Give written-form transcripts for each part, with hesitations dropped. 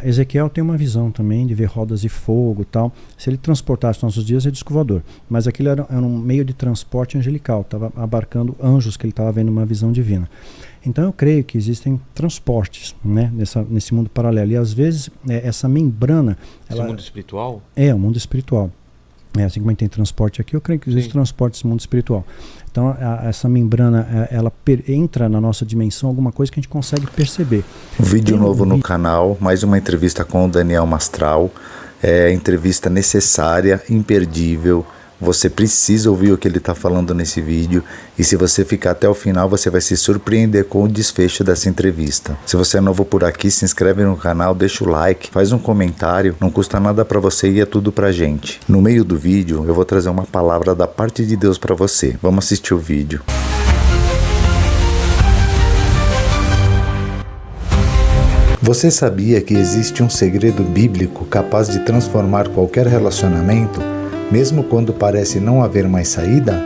Ezequiel tem uma visão também de ver rodas de fogo e tal. Se ele transportasse nossos dias, é disco voador. Mas aquilo era um meio de transporte angelical, estava abarcando anjos que ele estava vendo uma visão divina. Então eu creio que existem transportes, né, nesse mundo paralelo. E às vezes essa membrana... Esse mundo espiritual? É, o mundo espiritual. Assim como a gente tem transporte aqui, eu creio que existe transporte nesse mundo espiritual. Então essa membrana, ela entra na nossa dimensão, alguma coisa que a gente consegue perceber. Vídeo novo no canal, mais uma entrevista com o Daniel Mastral. Entrevista necessária, imperdível. Você precisa ouvir o que ele está falando nesse vídeo, e se você ficar até o final, você vai se surpreender com o desfecho dessa entrevista. Se você é novo por aqui, se inscreve no canal, deixa o like, faz um comentário, não custa nada para você e é tudo pra gente. No meio do vídeo, eu vou trazer uma palavra da parte de Deus para você. Vamos assistir o vídeo. Você sabia que existe um segredo bíblico capaz de transformar qualquer relacionamento, mesmo quando parece não haver mais saída?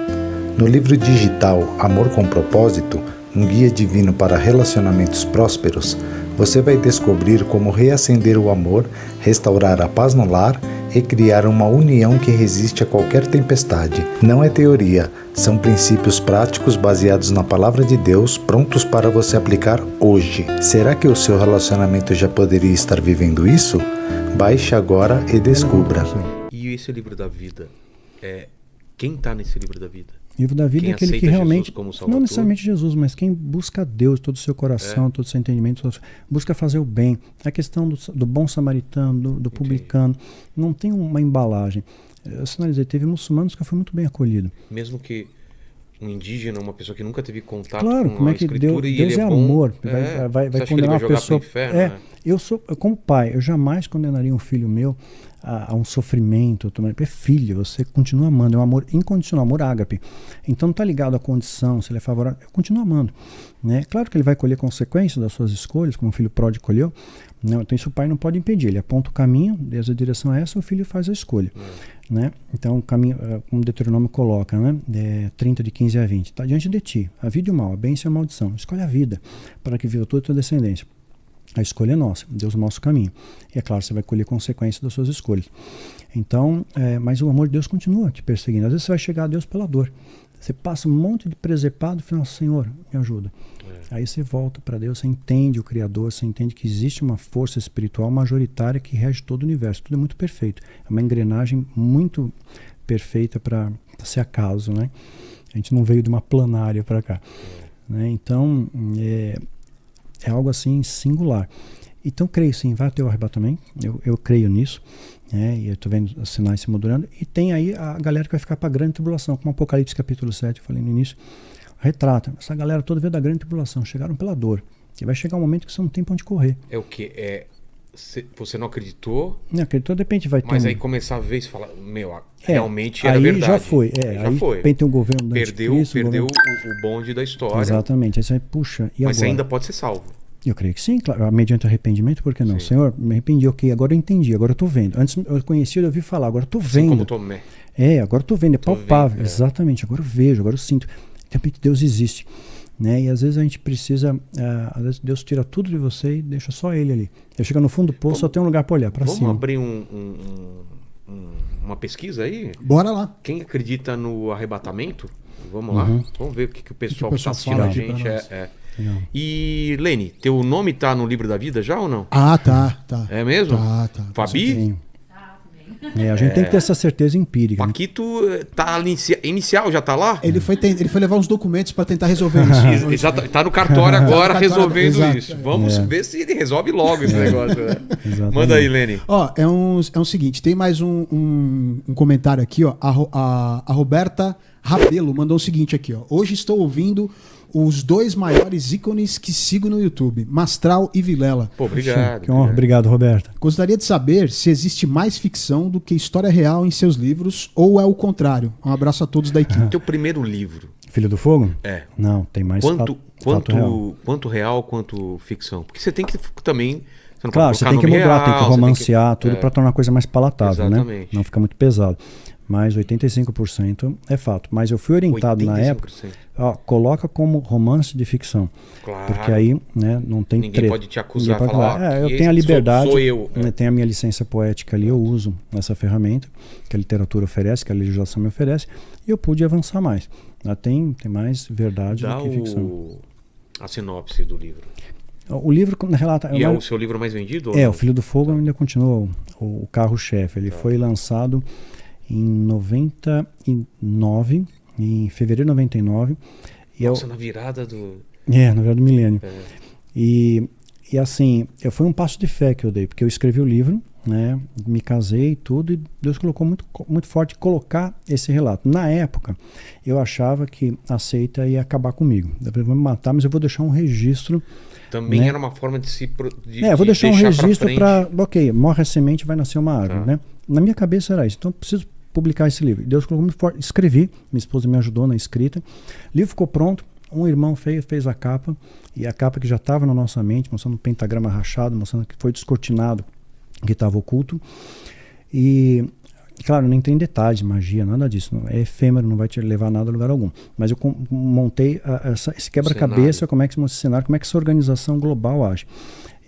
No livro digital Amor com Propósito, um guia divino para relacionamentos prósperos, você vai descobrir como reacender o amor, restaurar a paz no lar e criar uma união que resiste a qualquer tempestade. Não é teoria, são princípios práticos baseados na palavra de Deus, prontos para você aplicar hoje. Será que o seu relacionamento já poderia estar vivendo isso? Baixe agora e descubra. E esse livro da vida, quem está nesse livro da vida? O livro da vida quem é aquele que realmente, não necessariamente Jesus, mas quem busca Deus, todo o seu coração, todo o seu entendimento, busca fazer o bem. A questão do bom samaritano, do publicano, não tem uma embalagem. Eu sinalizei, teve muçulmanos que foi muito bem acolhido. Mesmo que um indígena, uma pessoa que nunca teve contato com como a é que escritura, e Deus ele é bom, amor, vai você acha condenar que ele vai uma jogar pessoa. Pro inferno, né? Eu como pai, eu jamais condenaria um filho meu a um sofrimento. É filho, você continua amando, é um amor incondicional, amor ágape. Então não está ligado à condição, se ele é favorável, eu continuo amando. Né? Claro que ele vai colher consequências das suas escolhas, como o filho pródigo colheu. Não, então isso o pai não pode impedir, ele aponta o caminho, desde a direção é essa, o filho faz a escolha. Né? Então o caminho, como o Deuteronômio coloca, né? 30 de 15 a 20, está diante de ti, a vida e o mal, a bênção e a maldição. Escolhe a vida, para que viva toda a tua descendência. A escolha é nossa, Deus mostra o caminho. E é claro, você vai colher consequências das suas escolhas. Então, mas o amor de Deus continua te perseguindo. Às vezes você vai chegar a Deus pela dor. Você passa um monte de presepado e fala, Senhor, me ajuda. Aí você volta para Deus, você entende o Criador, você entende que existe uma força espiritual majoritária que rege todo o universo. Tudo é muito perfeito. É uma engrenagem muito perfeita para ser acaso, né? A gente não veio de uma planária para cá. Né? Então, é algo assim singular. Então creio sim, vai ter o arrebatamento, eu creio nisso, e eu estou vendo os sinais se modulando, e tem aí a galera que vai ficar para a grande tribulação, como Apocalipse capítulo 7, eu falei no início, retrata, essa galera toda veio da grande tribulação, chegaram pela dor, e vai chegar um momento que você não tem para onde correr. É o que? Você não acreditou? Não acreditou, de repente vai ter Mas aí começar a ver e falar, realmente era aí verdade. Já foi, aí foi. De repente tem um governo do Perdeu o bonde da história. Exatamente, aí você vai, puxa, e mas agora? ainda pode ser salvo. Eu creio que sim, claro, mediante arrependimento, por que não? Sim. Senhor, me arrependi, ok, agora eu entendi, agora eu estou vendo. Antes eu conhecia, eu ouvi falar, agora eu estou vendo. Como Tomé. Agora eu estou vendo, é palpável, exatamente, agora eu vejo, agora eu sinto. De repente Deus existe. Né? E às vezes a gente precisa, às vezes Deus tira tudo de você e deixa só ele ali. Ele chega no fundo do poço, só tem um lugar para olhar, para cima. Vamos abrir uma pesquisa aí? Bora lá. Quem acredita no arrebatamento? Vamos lá, vamos ver o que o pessoal que está assistindo a gente E, Lene, teu nome tá no livro da vida já ou não? Ah, tá. É mesmo? Tá. Fabi? Sim. A gente tem que ter essa certeza empírica. Paquito tá inicial, já tá lá? Ele foi levar uns documentos para tentar resolver isso. Exato, tá no cartório agora resolvendo exato. isso. Vamos ver se ele resolve logo esse negócio. Né? Manda aí, Lene. Ó, é um seguinte, tem mais um comentário aqui, ó. A Roberta Rabelo mandou o seguinte aqui, ó. Hoje estou ouvindo os dois maiores ícones que sigo no YouTube, Mastral e Vilela. Pô, obrigado. Que honra. Obrigado, Roberta. Gostaria de saber se existe mais ficção do que história real em seus livros ou é o contrário. Um abraço a todos da equipe. Teu primeiro livro? Filho do Fogo? É. Não, tem mais quanto real, quanto ficção? Porque você tem que também... Claro, você tem que mudar, tem que romancear tudo para tornar a coisa mais palatável, exatamente. Né? Não fica muito pesado. mas 85% é fato. Mas eu fui orientado 85%. Na época, coloca como romance de ficção. Claro. Porque aí, né, não tem ninguém pode te acusar, falar, eu tenho a liberdade, sou eu. Tenho a minha licença poética ali, eu uso essa ferramenta que a literatura oferece, que a legislação me oferece, e eu pude avançar mais. Tem mais verdade do que ficção. A sinopse do livro. O livro relata... E é o seu livro mais vendido? O Filho do Fogo ainda continua o carro-chefe. Ele foi lançado em 99, em fevereiro de 99. Nossa, na virada do... na virada do milênio. E assim, foi um passo de fé que eu dei, porque eu escrevi o livro, né, me casei e tudo, e Deus colocou muito forte colocar esse relato. Na época, eu achava que a seita ia acabar comigo. Eu vou me matar, mas eu vou deixar um registro. Também, né? Era uma forma de se... vou deixar um registro para... Ok, morre a semente, vai nascer uma árvore, né? Na minha cabeça era isso. Então, eu preciso publicar esse livro. Deus colocou muito forte. Escrevi, minha esposa me ajudou na escrita. O livro ficou pronto. Um irmão fez a capa, e a capa que já estava na nossa mente, mostrando um pentagrama rachado, mostrando que foi descortinado, que estava oculto. E, claro, não tem detalhes, magia, nada disso. Não, é efêmero, não vai te levar a nada a lugar algum. Mas eu montei esse quebra-cabeça, como é que se monta esse cenário, como é que essa organização global age.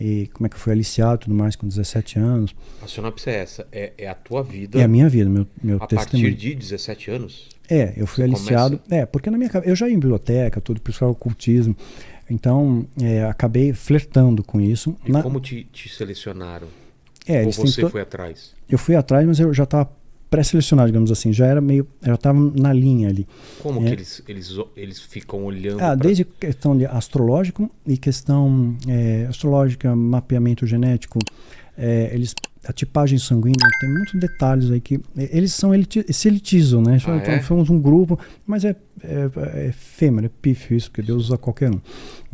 E como é que eu fui aliciado e tudo mais com 17 anos. A sinopse é essa, é a tua vida. É a minha vida, meu a testemunho. A partir de 17 anos? Eu fui aliciado. Porque na minha cabeça, eu já ia em biblioteca, tudo, pessoal, ocultismo. Então, acabei flertando com isso. E como te selecionaram? Ou você foi atrás? Eu fui atrás, mas eu já estava pré-selecionado, digamos assim. Já estava na linha ali. Como que eles ficam olhando? Desde questão de astrológico e questão astrológica, mapeamento genético, a tipagem sanguínea, tem muitos detalhes aí que eles se elitizam, né? Então, somos um grupo, mas é efêmero, é pífio isso, porque Deus usa qualquer um.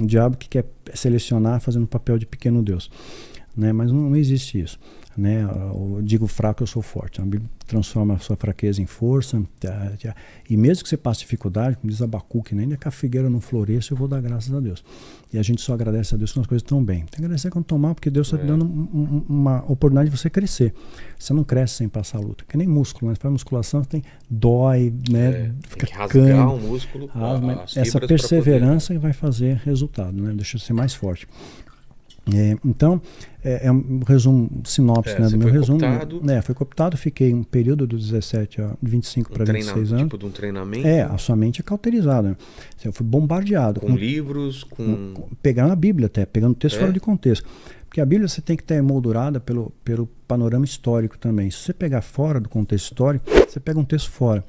Um diabo que quer selecionar fazendo papel de pequeno Deus. Né? Mas não existe isso. Né? Eu digo fraco, eu sou forte. A Bíblia transforma a sua fraqueza em força. E mesmo que você passe dificuldade, como diz Abacuque, ainda que a figueira não floresça, eu vou dar graças a Deus. E a gente só agradece a Deus quando as coisas estão bem. Tem que agradecer quando estão mal, porque Deus está te dando uma oportunidade de você crescer. Você não cresce sem passar a luta. Que nem músculo, mas faz musculação, você dói, né? Fica tem que rasgar o músculo. Essa perseverança que vai fazer resultado, né? Deixa você mais forte. Então, é um resumo, sinopse, né, do meu resumo. Foi cooptado, fiquei um período dos 17 a 25 para 26 anos. Tipo de um treinamento? A sua mente é cauterizada. Eu fui bombardeado. Com livros, pegando a Bíblia até, pegando o texto fora de contexto. Porque a Bíblia você tem que ter emoldurada pelo panorama histórico também. Se você pegar fora do contexto histórico, você pega um texto fora.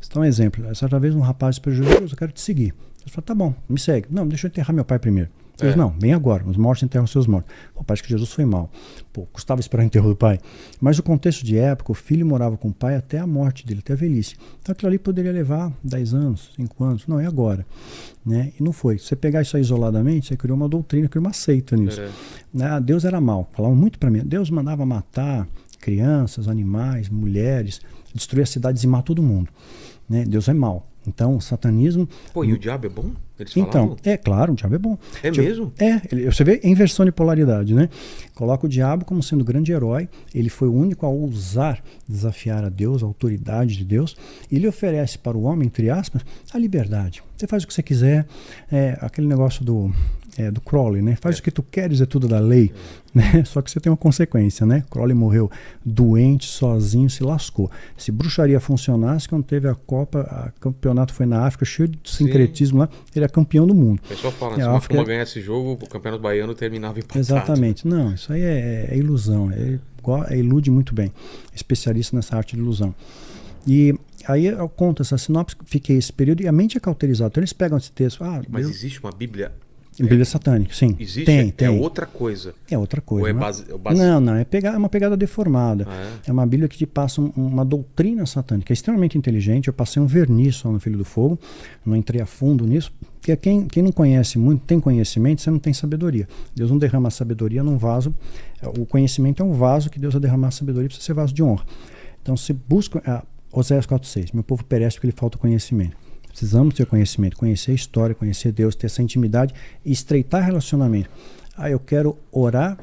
Você dá um exemplo. Certa vez um rapaz disse para Jesus, eu quero te seguir. Eu falei, tá bom, me segue. Não, deixa eu enterrar meu pai primeiro. Deus, não, vem agora, os mortos enterram seus mortos. Parece que Jesus foi mal. Custava esperar o enterro do pai. Mas o contexto de época, o filho morava com o pai até a morte dele, até a velhice. Então aquilo ali poderia levar 10 anos, 5 anos. Não, é agora. Né? E não foi. Se você pegar isso aí isoladamente, você criou uma doutrina, criou uma seita nisso. Deus era mau. Falavam muito para mim. Deus mandava matar crianças, animais, mulheres, destruir as cidades e matar todo mundo. Né? Deus é mau. Então, o satanismo... E o diabo é bom? Eles falavam? Claro, o diabo é bom. Mesmo? Você vê inversão de polaridade, né? Coloca o diabo como sendo o grande herói, ele foi o único a ousar desafiar a Deus, a autoridade de Deus, e ele oferece para o homem, entre aspas, a liberdade. Você faz o que você quiser, aquele negócio do Crowley, né? Faz o que tu queres, é tudo da lei, né? Só que você tem uma consequência, né? Crowley morreu doente, sozinho, se lascou. Se bruxaria funcionasse, quando teve a Copa, o campeonato foi na África, cheio de sincretismo lá, ele é campeão do mundo. O pessoal fala, se uma turma ganhasse esse jogo, o campeonato baiano terminava empatado. Exatamente. Não, isso aí é ilusão, ilude muito bem. Especialista nessa arte de ilusão. E aí eu conto essa sinopse, fiquei esse período e a mente é cauterizada. Então eles pegam esse texto. Mas existe uma Bíblia... Bíblia satânica, sim. Existe? Tem. É outra coisa. É outra coisa. Ou é Não, é uma pegada deformada. É uma Bíblia que te passa uma doutrina satânica. É extremamente inteligente. Eu passei um verniz só no Filho do Fogo. Não entrei a fundo nisso. Porque quem não conhece muito, tem conhecimento, você não tem sabedoria. Deus não derrama a sabedoria num vaso. O conhecimento é um vaso que Deus vai derramar a sabedoria para ser vaso de honra. Então, se busca... Oséias 4,6. Meu povo perece porque lhe falta conhecimento. Precisamos ter conhecimento, conhecer a história, conhecer Deus, ter essa intimidade e estreitar relacionamento. Eu quero orar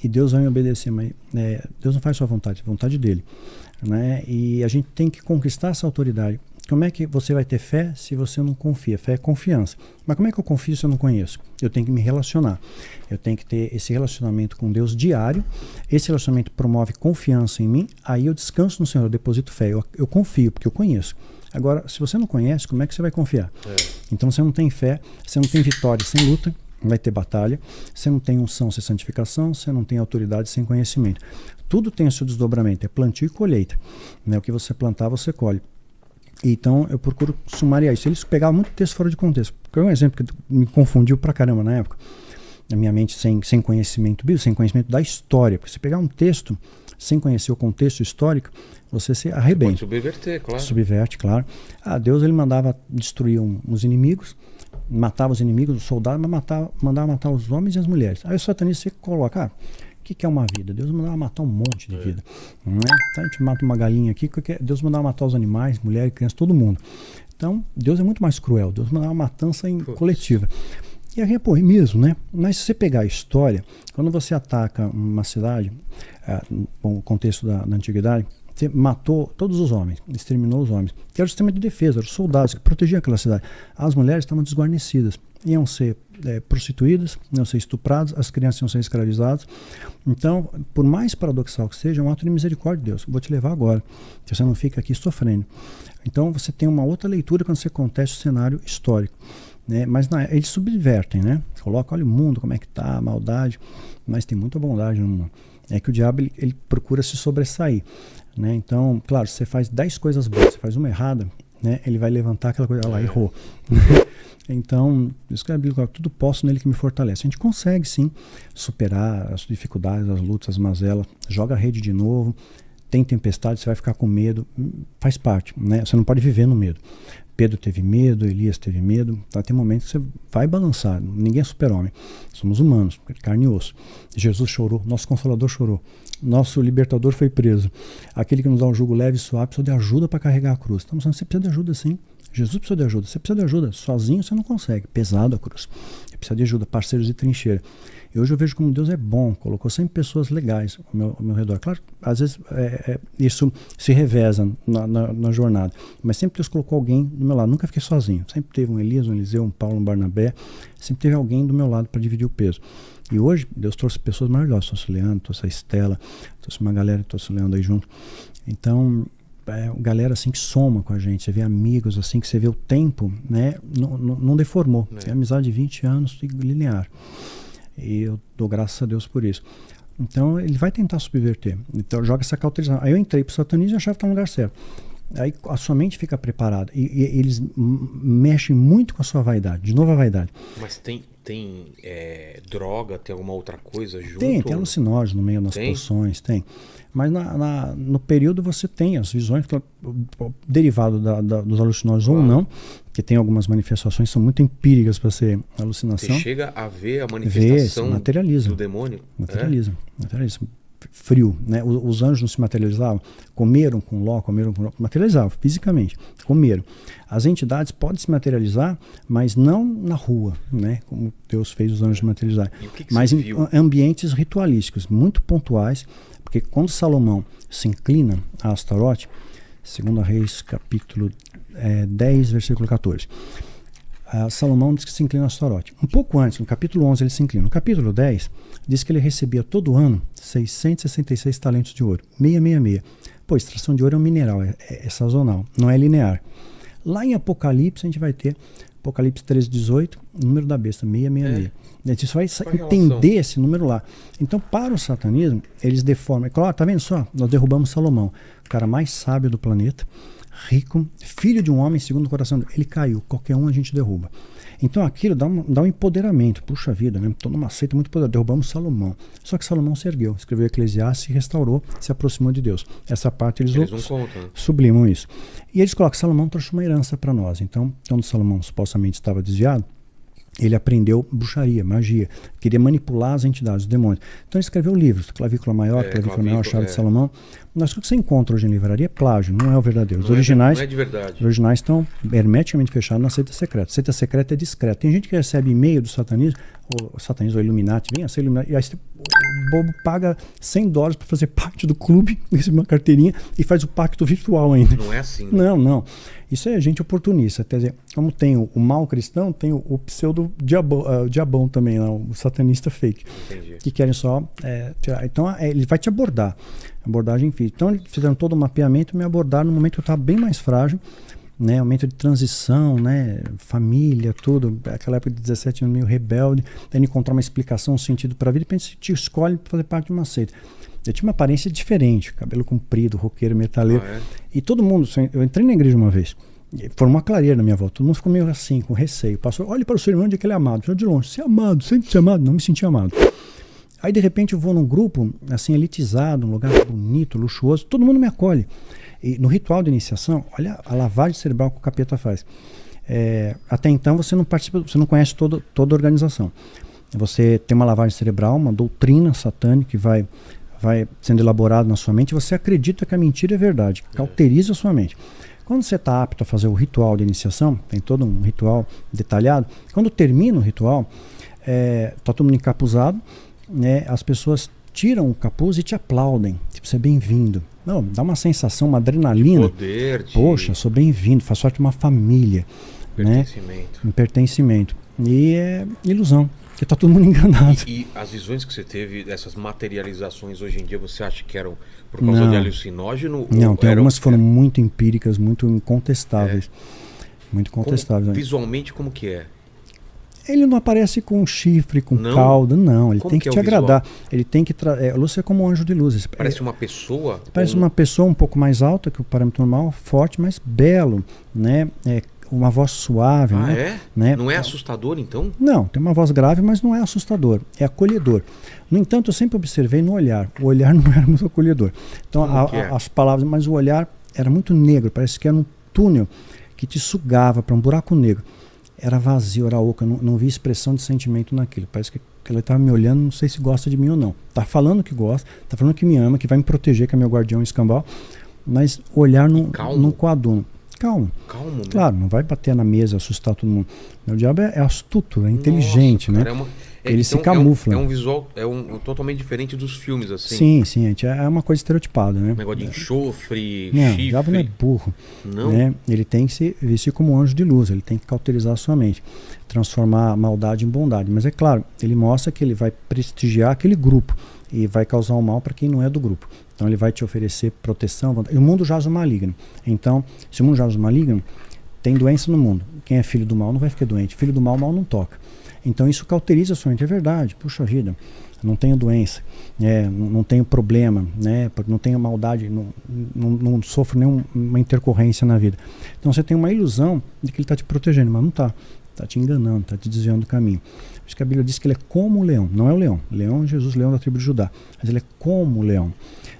e Deus vai me obedecer, mas Deus não faz sua vontade, é a vontade dele, né? E a gente tem que conquistar essa autoridade. Como é que você vai ter fé se você não confia? Fé é confiança. Mas como é que eu confio se eu não conheço? Eu tenho que me relacionar. Eu tenho que ter esse relacionamento com Deus diário. Esse relacionamento promove confiança em mim. Aí eu descanso no Senhor, eu deposito fé. Eu confio, porque eu conheço. Agora, se você não conhece, como é que você vai confiar? Então você não tem fé, você não tem vitória sem luta, vai ter batalha. Você não tem unção sem santificação, você não tem autoridade sem conhecimento. Tudo tem o seu desdobramento, é plantio e colheita, né? O que você plantar, você colhe. Então eu procuro sumariar isso. Eles pegavam muito texto fora de contexto. Porque é um exemplo que me confundiu pra caramba na época. Na minha mente sem conhecimento bíblico, sem conhecimento da história. Porque se pegar um texto sem conhecer o contexto histórico, você se arrebenta. Você pode subverter, claro. Subverte, claro. Deus ele mandava destruir uns inimigos, matava os inimigos, os soldados, mas mandava matar os homens e as mulheres. Aí o satanista você coloca, o que é uma vida? Deus mandava matar um monte de vida. Né? Então a gente mata uma galinha aqui, Deus mandava matar os animais, mulheres, crianças, todo mundo. Então Deus é muito mais cruel. Deus mandava matança coletiva. E aí é mesmo, né? Mas se você pegar a história, quando você ataca uma cidade, no contexto da antiguidade, você matou todos os homens, exterminou os homens. Que era o sistema de defesa, eram os soldados que protegiam aquela cidade. As mulheres estavam desguarnecidas, iam ser prostituídas, iam ser estupradas, as crianças iam ser escravizadas. Então, por mais paradoxal que seja, é um ato de misericórdia de Deus. Vou te levar agora, que você não fica aqui sofrendo. Então, você tem uma outra leitura quando você contesta o cenário histórico. Né? Mas eles subvertem, né? Colocam, olha o mundo, como é que tá, a maldade. Mas tem muita bondade no mundo. É que o diabo ele procura se sobressair. Né? Então, claro, se você faz 10 coisas boas, você faz uma errada, né? Ele vai levantar aquela coisa, lá, errou. Então, isso que é bíblico, tudo posso nele que me fortalece. A gente consegue sim superar as dificuldades, as lutas, as mazelas, joga a rede de novo, tem tempestade, você vai ficar com medo, faz parte, né? Você não pode viver no medo. Pedro teve medo, Elias teve medo, vai ter momentos que você vai balançar, ninguém é super-homem, somos humanos, carne e osso. Jesus chorou, nosso Consolador chorou, nosso Libertador foi preso, aquele que nos dá um jugo leve e suave precisa de ajuda para carregar a cruz. Estamos falando, você precisa de ajuda sim, Jesus precisa de ajuda, você precisa de ajuda, sozinho você não consegue, pesado a cruz, você precisa de ajuda, parceiros de trincheira. E hoje eu vejo como Deus é bom, colocou sempre pessoas legais ao meu redor. Claro, às vezes isso se reveza na jornada, mas sempre Deus colocou alguém do meu lado, nunca fiquei sozinho. Sempre teve um Elias, um Eliseu, um Paulo, um Barnabé, sempre teve alguém do meu lado para dividir o peso. E hoje Deus trouxe pessoas maravilhosas, trouxe o Leandro, trouxe a Estela, trouxe uma galera, trouxe o Leandro aí junto. Então, galera assim que soma com a gente, você vê amigos assim, que você vê o tempo, né, não deformou. Tem amizade de 20 anos linear. E eu dou graças a Deus por isso. Então ele vai tentar subverter. Então joga essa cauterização. Aí eu entrei pro satanismo e achava que estava no lugar certo. Aí a sua mente fica preparada. E eles mexem muito com a sua vaidade. De novo a vaidade. Mas tem droga, tem alguma outra coisa junto? Tem alucinógeno no meio das poções, tem. Mas no período você tem as visões, derivado dos alucinógenos ou não, que tem algumas manifestações que são muito empíricas para ser alucinação. Você chega a ver a manifestação do demônio? Materializa. Frio, né? Os anjos não se materializavam, comeram com Ló, materializavam fisicamente, comeram. As entidades podem se materializar, mas não na rua, né? Como Deus fez os anjos materializarem, mas em ambientes ritualísticos, muito pontuais, porque quando Salomão se inclina a Astarote, 2 Reis capítulo 10, versículo 14, Salomão diz que se inclina a Astarote. Um pouco antes, no capítulo 11, ele se inclina. No capítulo 10, diz que ele recebia todo ano 666 talentos de ouro. 666. Pô, extração de ouro é um mineral, é sazonal, não é linear. Lá em Apocalipse, a gente vai ter Apocalipse 13:18, número da besta, 666. Você vai entender esse número lá. Então, para o satanismo, eles deformam. Claro, tá vendo só? Nós derrubamos Salomão, o cara mais sábio do planeta, rico, filho de um homem segundo o coração dele. Ele caiu, qualquer um a gente derruba. Então aquilo dá um empoderamento. Puxa vida, né? Estou numa seita muito poderosa. Derrubamos Salomão. Só que Salomão se ergueu, escreveu Eclesiastes, se restaurou, se aproximou de Deus. Essa parte eles não contam. Sublimam isso. E eles colocam, Salomão trouxe uma herança para nós. Então, quando Salomão supostamente estava desviado, ele aprendeu bruxaria, magia, queria manipular as entidades, os demônios. Então ele escreveu livros, Clavícula Maior, Chave de Salomão. Mas o que você encontra hoje em livraria é plágio, não é o verdadeiro. Os originais, não é de verdade. Os originais estão hermeticamente fechados na seita secreta. Seita secreta é discreta. Tem gente que recebe e-mail do satanismo, o satanismo, o Illuminati, venha ser Illuminati, e aí o bobo paga $100 para fazer parte do clube, recebe uma carteirinha e faz o pacto virtual ainda. Não é assim. Né? Não. Isso é gente oportunista. Quer dizer, como tem o mal cristão, tem o pseudo-diabão também, lá, o satanista fake. Entendi. Que querem só tirar. Então, ele vai te abordar. Abordagem física. Então, eles fizeram todo o mapeamento e me abordaram no momento que eu estava bem mais frágil, né? Momento de transição, né? Família, tudo. Aquela época de 17 anos, meio rebelde. Tendo encontrar uma explicação, um sentido para a vida. E pensa, te escolhe para fazer parte de uma seita. Eu tinha uma aparência diferente, cabelo comprido, roqueiro, metaleiro. E todo mundo, eu entrei na igreja uma vez, formou uma clareira na minha volta, todo mundo ficou meio assim, com receio. Passou, olha para o seu irmão onde é que ele é amado. Eu de longe, você é amado, sente-se amado. Não me senti amado. Aí de repente eu vou num grupo, assim, elitizado, um lugar bonito, luxuoso, todo mundo me acolhe. E no ritual de iniciação, olha a lavagem cerebral que o capeta faz. Até então você não participa, você não conhece toda a organização. Você tem uma lavagem cerebral, uma doutrina satânica que vai sendo elaborado na sua mente, você acredita que a mentira é verdade, cauteriza a sua mente. Quando você está apto a fazer o ritual de iniciação, tem todo um ritual detalhado, quando termina o ritual, está todo mundo encapuzado, né, as pessoas tiram o capuz e te aplaudem, tipo, você é bem-vindo. Não, dá uma sensação, uma adrenalina. Poder de... Poxa, sou bem-vindo, faço parte de uma família. Pertencimento. Né? Um pertencimento. E é ilusão. Porque tá todo mundo enganado. E as visões que você teve dessas materializações hoje em dia, você acha que eram por causa de alucinógeno? Não, tem algumas que foram muito empíricas, muito incontestáveis. Muito contestáveis. Visualmente, como que é? Ele não aparece com chifre, com cauda, não. Ele tem que te agradar. Ele tem que... Lúcia é como um anjo de luz. Parece uma pessoa? Parece uma pessoa um pouco mais alta que o parâmetro normal, forte, mas belo, né? Uma voz suave. Né? Não é assustador, então? Não, tem uma voz grave, mas não é assustador, é acolhedor. No entanto, eu sempre observei no olhar. O olhar não era muito acolhedor. Então, as palavras, mas o olhar era muito negro, parece que era um túnel que te sugava para um buraco negro. Era vazio, era oco, eu não vi expressão de sentimento naquilo. Parece que ela estava me olhando, não sei se gosta de mim ou não. Tá falando que gosta, tá falando que me ama, que vai me proteger, que é meu guardião escambau, mas o olhar não coaduna. Calmo. Calmo, claro, não vai bater na mesa, assustar todo mundo. O diabo é astuto, é inteligente, né? Ele se camufla. É um visual totalmente diferente dos filmes, assim. Sim, é uma coisa estereotipada, né? Um negócio de enxofre, chifre. O diabo não é burro. Não. Né? Ele tem que se vestir como um anjo de luz, ele tem que cauterizar a sua mente, transformar a maldade em bondade. Mas é claro, ele mostra que ele vai prestigiar aquele grupo e vai causar um mal para quem não é do grupo. Então ele vai te oferecer proteção. E o mundo jaz o maligno. Então, se o mundo jaz o maligno, tem doença no mundo. Quem é filho do mal não vai ficar doente. Filho do mal, o mal não toca. Então isso cauteriza a sua mente. É verdade. Puxa vida, não tenho doença, não tenho problema, né? Não tenho maldade, não sofro nenhuma intercorrência na vida. Então você tem uma ilusão de que ele está te protegendo, mas não está. Está te enganando, está te desviando do caminho. Por isso que a Bíblia diz que ele é como o leão. Não é o leão. Leão é Jesus, leão da tribo de Judá. Mas ele é como o leão.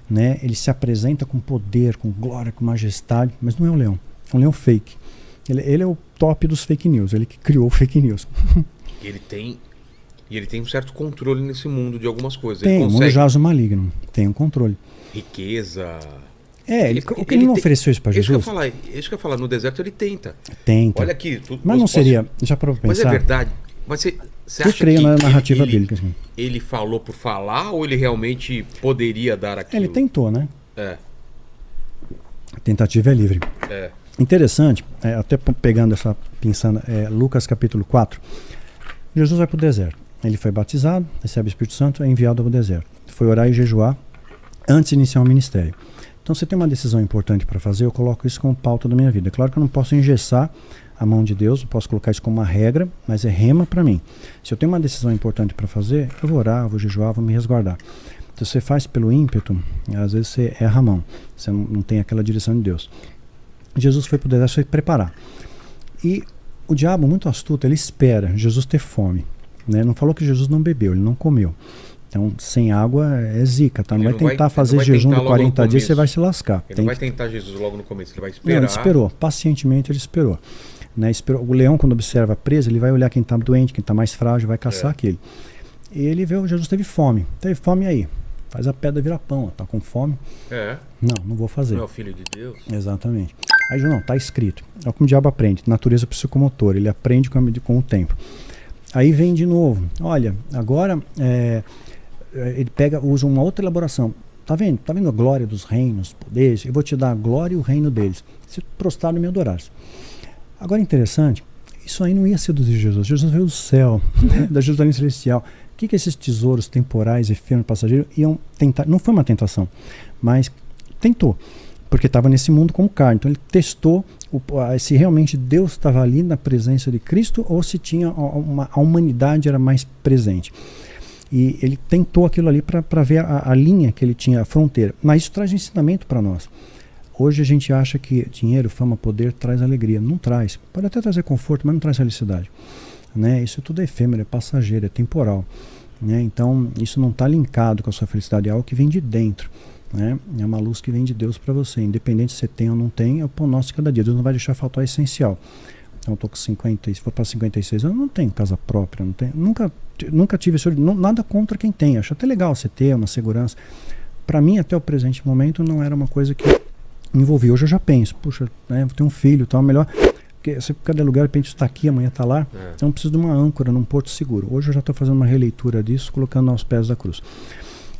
Né? Ele se apresenta com poder, com glória, com majestade, mas não é um leão. É um leão fake. Ele é o top dos fake news. Ele que criou o fake news. Ele tem um certo controle nesse mundo de algumas coisas. Tem, o mundo jaz o maligno. Tem um controle. Riqueza... Ele não ofereceu isso para Jesus? Isso que eu ia falar, no deserto ele tenta. Tenta. Olha aqui. Mas não seria, já para pensar... Mas é verdade. Mas você acha creio na narrativa bíblica. Assim. Ele falou por falar ou ele realmente poderia dar aquilo? Ele tentou, né? A tentativa é livre. Interessante, até pegando essa pensando, Lucas capítulo 4, Jesus vai para o deserto. Ele foi batizado, recebe o Espírito Santo, é enviado ao deserto. Foi orar e jejuar antes de iniciar o ministério. Então, se tem uma decisão importante para fazer, eu coloco isso como pauta da minha vida. É claro que eu não posso engessar a mão de Deus, não posso colocar isso como uma regra, mas é rema para mim. Se eu tenho uma decisão importante para fazer, eu vou orar, vou jejuar, vou me resguardar. Se você faz pelo ímpeto, às vezes você erra a mão, você não tem aquela direção de Deus. Jesus foi para o deserto se preparar. E o diabo, muito astuto, ele espera Jesus ter fome. Né? Não falou que Jesus não bebeu, ele não comeu. Então, sem água é zica, tá? Não vai tentar fazer jejum de 40 dias, você vai se lascar. Ele não vai tentar Jesus logo no começo, ele vai esperar. Não, ele esperou, pacientemente ele esperou. Né? O leão, quando observa a presa, ele vai olhar quem está doente, quem está mais frágil, vai caçar aquele. E ele vê, Jesus teve fome. Teve fome aí. Faz a pedra virar pão, tá com fome? Não vou fazer. Não é o filho de Deus? Exatamente. Aí, não, tá escrito. É como o diabo aprende, natureza psicomotora, ele aprende com o tempo. Aí vem de novo, olha, agora ele usa uma outra elaboração. Tá vendo a glória dos reinos, poderes? Eu vou te dar a glória e o reino deles. Se prostrar e me adorares. Agora interessante, isso aí não ia seduzir Jesus. Jesus veio do céu, da Jerusalém celestial. O que esses tesouros temporais, efêmeros, passageiros iam tentar? Não foi uma tentação, mas tentou, porque estava nesse mundo como carne. Então ele testou se realmente Deus estava ali na presença de Cristo ou se tinha a humanidade era mais presente. E ele tentou aquilo ali para ver a linha que ele tinha, a fronteira. Mas isso traz ensinamento para nós. Hoje a gente acha que dinheiro, fama, poder traz alegria. Não traz. Pode até trazer conforto, mas não traz felicidade. Né? Isso tudo é efêmero, é passageiro, é temporal. Né? Então isso não está linkado com a sua felicidade, é algo que vem de dentro. Né? É uma luz que vem de Deus para você. Independente se você tem ou não tem, é o pão nosso de cada dia. Deus não vai deixar faltar o essencial. Então eu estou com 50, se for para 56 anos, eu não tenho casa própria, não tenho, nunca tive nada contra quem tem. Acho até legal você ter uma segurança. Para mim, até o presente momento, não era uma coisa que me envolvia. Hoje eu já penso, puxa, né, vou ter um filho, tal, melhor. Porque você cada lugar, de repente está aqui, amanhã está lá. Então eu preciso de uma âncora num porto seguro. Hoje eu já estou fazendo uma releitura disso, colocando aos pés da cruz.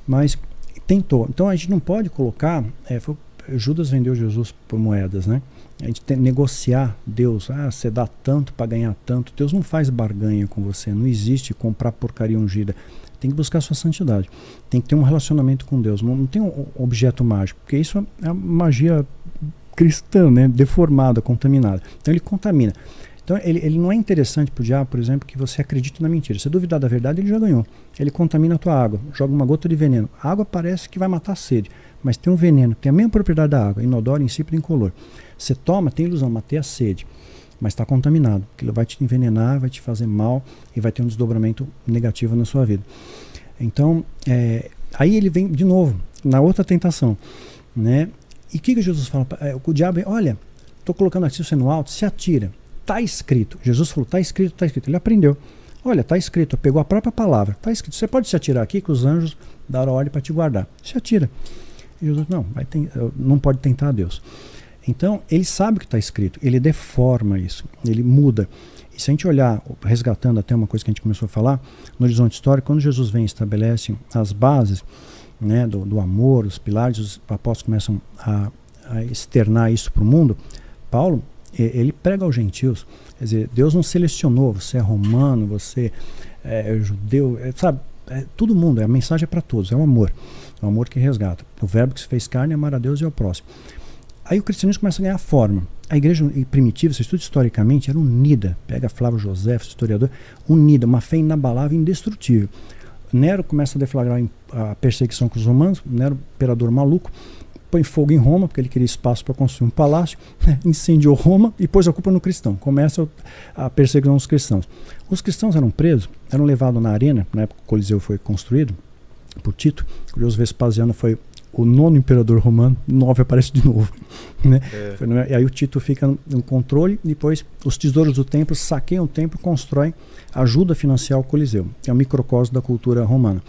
Mas tentou. Então a gente não pode colocar. Judas vendeu Jesus por moedas, né? A gente tem que negociar Deus. Você dá tanto para ganhar tanto. Deus não faz barganha com você. Não existe comprar porcaria ungida. Tem que buscar a sua santidade. Tem que ter um relacionamento com Deus. Não tem um objeto mágico. Porque isso é a magia cristã, né? Deformada, contaminada. Então ele contamina. Então ele não é interessante para o diabo, por exemplo, que você acredite na mentira. Se duvidar da verdade, ele já ganhou. Ele contamina a tua água. Joga uma gota de veneno. A água parece que vai matar a sede. Mas tem um veneno. Tem a mesma propriedade da água. Inodoro, insípido e incolor. Você toma, tem ilusão, matei a sede, mas está contaminado. Aquilo vai te envenenar, vai te fazer mal e vai ter um desdobramento negativo na sua vida. Então, aí ele vem de novo, na outra tentação. Né? E o que Jesus fala? O diabo, olha, estou colocando aqui você no alto, se atira. Está escrito. Jesus falou, está escrito, está escrito. Ele aprendeu. Olha, está escrito, pegou a própria palavra. Está escrito, você pode se atirar aqui que os anjos deram ordem para te guardar. Se atira. E Jesus, não pode tentar a Deus. Então, ele sabe o que está escrito, ele deforma isso, ele muda. E se a gente olhar, resgatando até uma coisa que a gente começou a falar, no horizonte histórico, quando Jesus vem e estabelece as bases, né, do amor, os pilares, os apóstolos começam a externar isso para o mundo, Paulo, ele prega aos gentios. Quer dizer, Deus não selecionou, você é romano, você é judeu, sabe? Todo mundo, a mensagem é para todos, é o amor que resgata. O verbo que se fez carne é amar a Deus e ao próximo. Aí o cristianismo começa a ganhar forma. A igreja primitiva, se estuda historicamente, era unida. Pega Flávio José, historiador, unida, uma fé inabalável e indestrutível. Nero começa a deflagrar a perseguição com os romanos, Nero, imperador maluco, põe fogo em Roma, porque ele queria espaço para construir um palácio, incendiou Roma e pôs a culpa no cristão. Começa a perseguição dos cristãos. Os cristãos eram presos, eram levados na arena, na época que o Coliseu foi construído, por Tito. Curioso, Vespasiano foi o 9º imperador romano, 9 aparece de novo. Né? E aí o Tito fica no controle, depois os tesouros do templo saqueiam o templo e constroem, ajuda a financiar o Coliseu. É um microcosmo da cultura romana.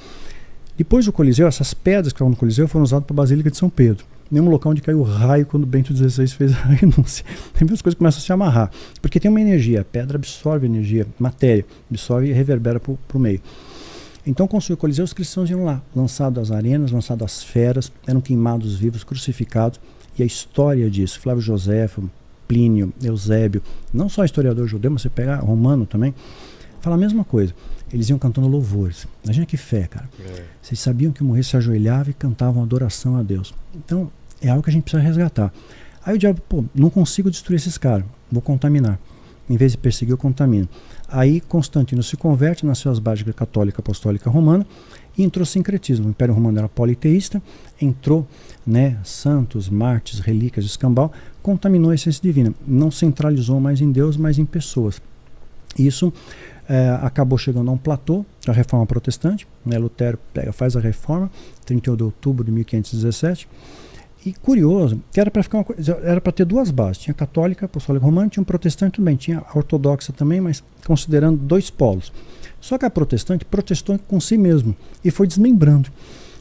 Depois do Coliseu, essas pedras que estavam no Coliseu foram usadas para a Basílica de São Pedro. Mesmo local onde caiu o raio quando Bento XVI fez a renúncia. Tem as coisas começam a se amarrar. Porque tem uma energia, a pedra absorve energia, matéria, absorve e reverbera para o meio. Então, construiu o Coliseu, os cristãos iam lá, lançados às arenas, lançados às feras, eram queimados vivos, crucificados. E a história disso, Flávio Joséfo, Plínio, Eusébio, não só historiador judeu, mas você pega romano também, fala a mesma coisa. Eles iam cantando louvores. Imagina que fé, cara. Vocês sabiam que o morrer se ajoelhava e cantavam adoração a Deus. Então, é algo que a gente precisa resgatar. Aí o diabo, não consigo destruir esses caras, vou contaminar. Em vez de perseguir, eu contamino. Aí Constantino se converte, nasceu as bases católica, apostólica, romana, e entrou o sincretismo. O Império Romano era politeísta, entrou, né, santos, mártires, relíquias, escambau, contaminou a essência divina. Não centralizou mais em Deus, mas em pessoas. Isso acabou chegando a um platô, a reforma protestante, né, Lutero faz a reforma, 31 de outubro de 1517, e curioso, que era para ter duas bases, tinha a católica, apostólica romana, tinha um protestante também, tinha a ortodoxa também, mas considerando dois polos. Só que a protestante protestou com si mesmo e foi desmembrando.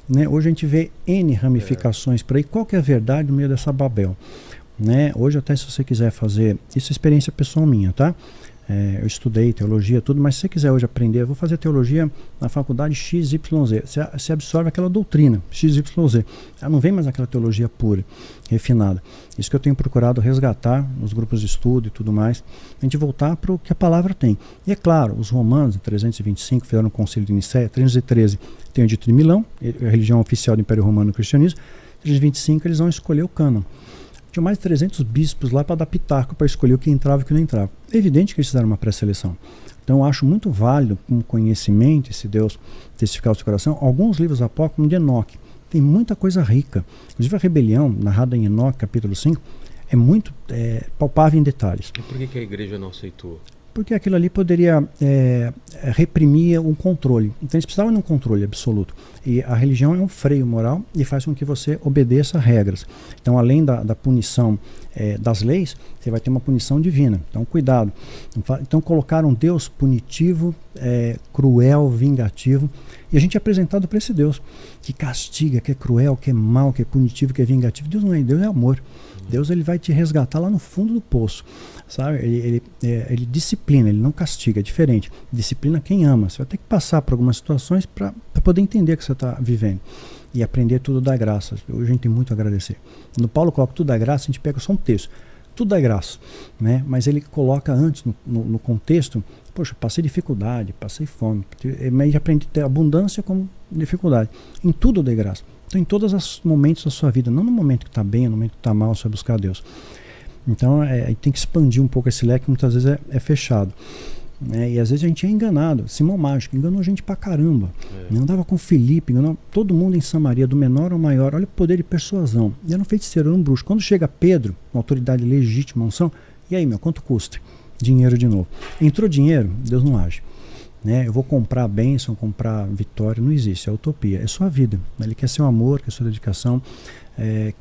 Né? Hoje a gente vê N ramificações por aí, qual que é a verdade no meio dessa Babel? Né? Hoje até se você quiser fazer, isso é experiência pessoal minha, tá? Eu estudei teologia, tudo, mas se você quiser hoje aprender, eu vou fazer teologia na faculdade XYZ. Você absorve aquela doutrina, XYZ. Ela não vem mais aquela teologia pura, refinada. Isso que eu tenho procurado resgatar nos grupos de estudo e tudo mais, a gente voltar para o que a palavra tem. E é claro, os romanos, em 325, fizeram o concílio de Nicéia, 313 tem o Edito de Milão, a religião oficial do Império Romano, o cristianismo, 325 eles vão escolher o cânon. Tinha mais de 300 bispos lá para dar pitaco, para escolher o que entrava e o que não entrava. É evidente que eles fizeram uma pré-seleção. Então eu acho muito válido, como conhecimento, e se Deus testificar o seu coração, alguns livros apócrifos, como de Enoque. Tem muita coisa rica. Inclusive a rebelião, narrada em Enoque, capítulo 5, é muito palpável em detalhes. E por que a igreja não aceitou? Porque aquilo ali poderia reprimir um controle. Então eles precisavam de um controle absoluto. E a religião é um freio moral e faz com que você obedeça regras. Então, além da punição das leis, você vai ter uma punição divina. Então, cuidado. Então, colocaram Deus punitivo, cruel, vingativo. E a gente é apresentado para esse Deus que castiga, que é cruel, que é mau, que é punitivo, que é vingativo. Deus não é, Deus é amor. Deus ele vai te resgatar lá no fundo do poço, sabe? Ele disciplina, ele não castiga, é diferente. Disciplina quem ama. Você vai ter que passar por algumas situações para poder entender o que você está vivendo e aprender tudo da graça. Hoje a gente tem muito a agradecer. Quando Paulo coloca tudo da graça, a gente pega só um texto. Tudo da graça, né? Mas ele coloca antes no contexto, poxa, passei dificuldade, passei fome, mas aprendi a ter abundância como dificuldade. Em tudo de graça. Então, em todos os momentos da sua vida, não no momento que está bem, no momento que está mal, você vai buscar Deus. Então, tem que expandir um pouco esse leque, muitas vezes é fechado. E às vezes a gente é enganado. Simão Mágico enganou a gente pra caramba. Andava com Filipe, enganou todo mundo em Samaria, do menor ao maior. Olha o poder de persuasão. E era um feiticeiro, era um bruxo. Quando chega Pedro, uma autoridade legítima, unção, e aí, quanto custa? Dinheiro de novo. Entrou dinheiro, Deus não age. Eu vou comprar a bênção, comprar vitória, não existe, é utopia, é sua vida. Ele quer seu amor, quer sua dedicação,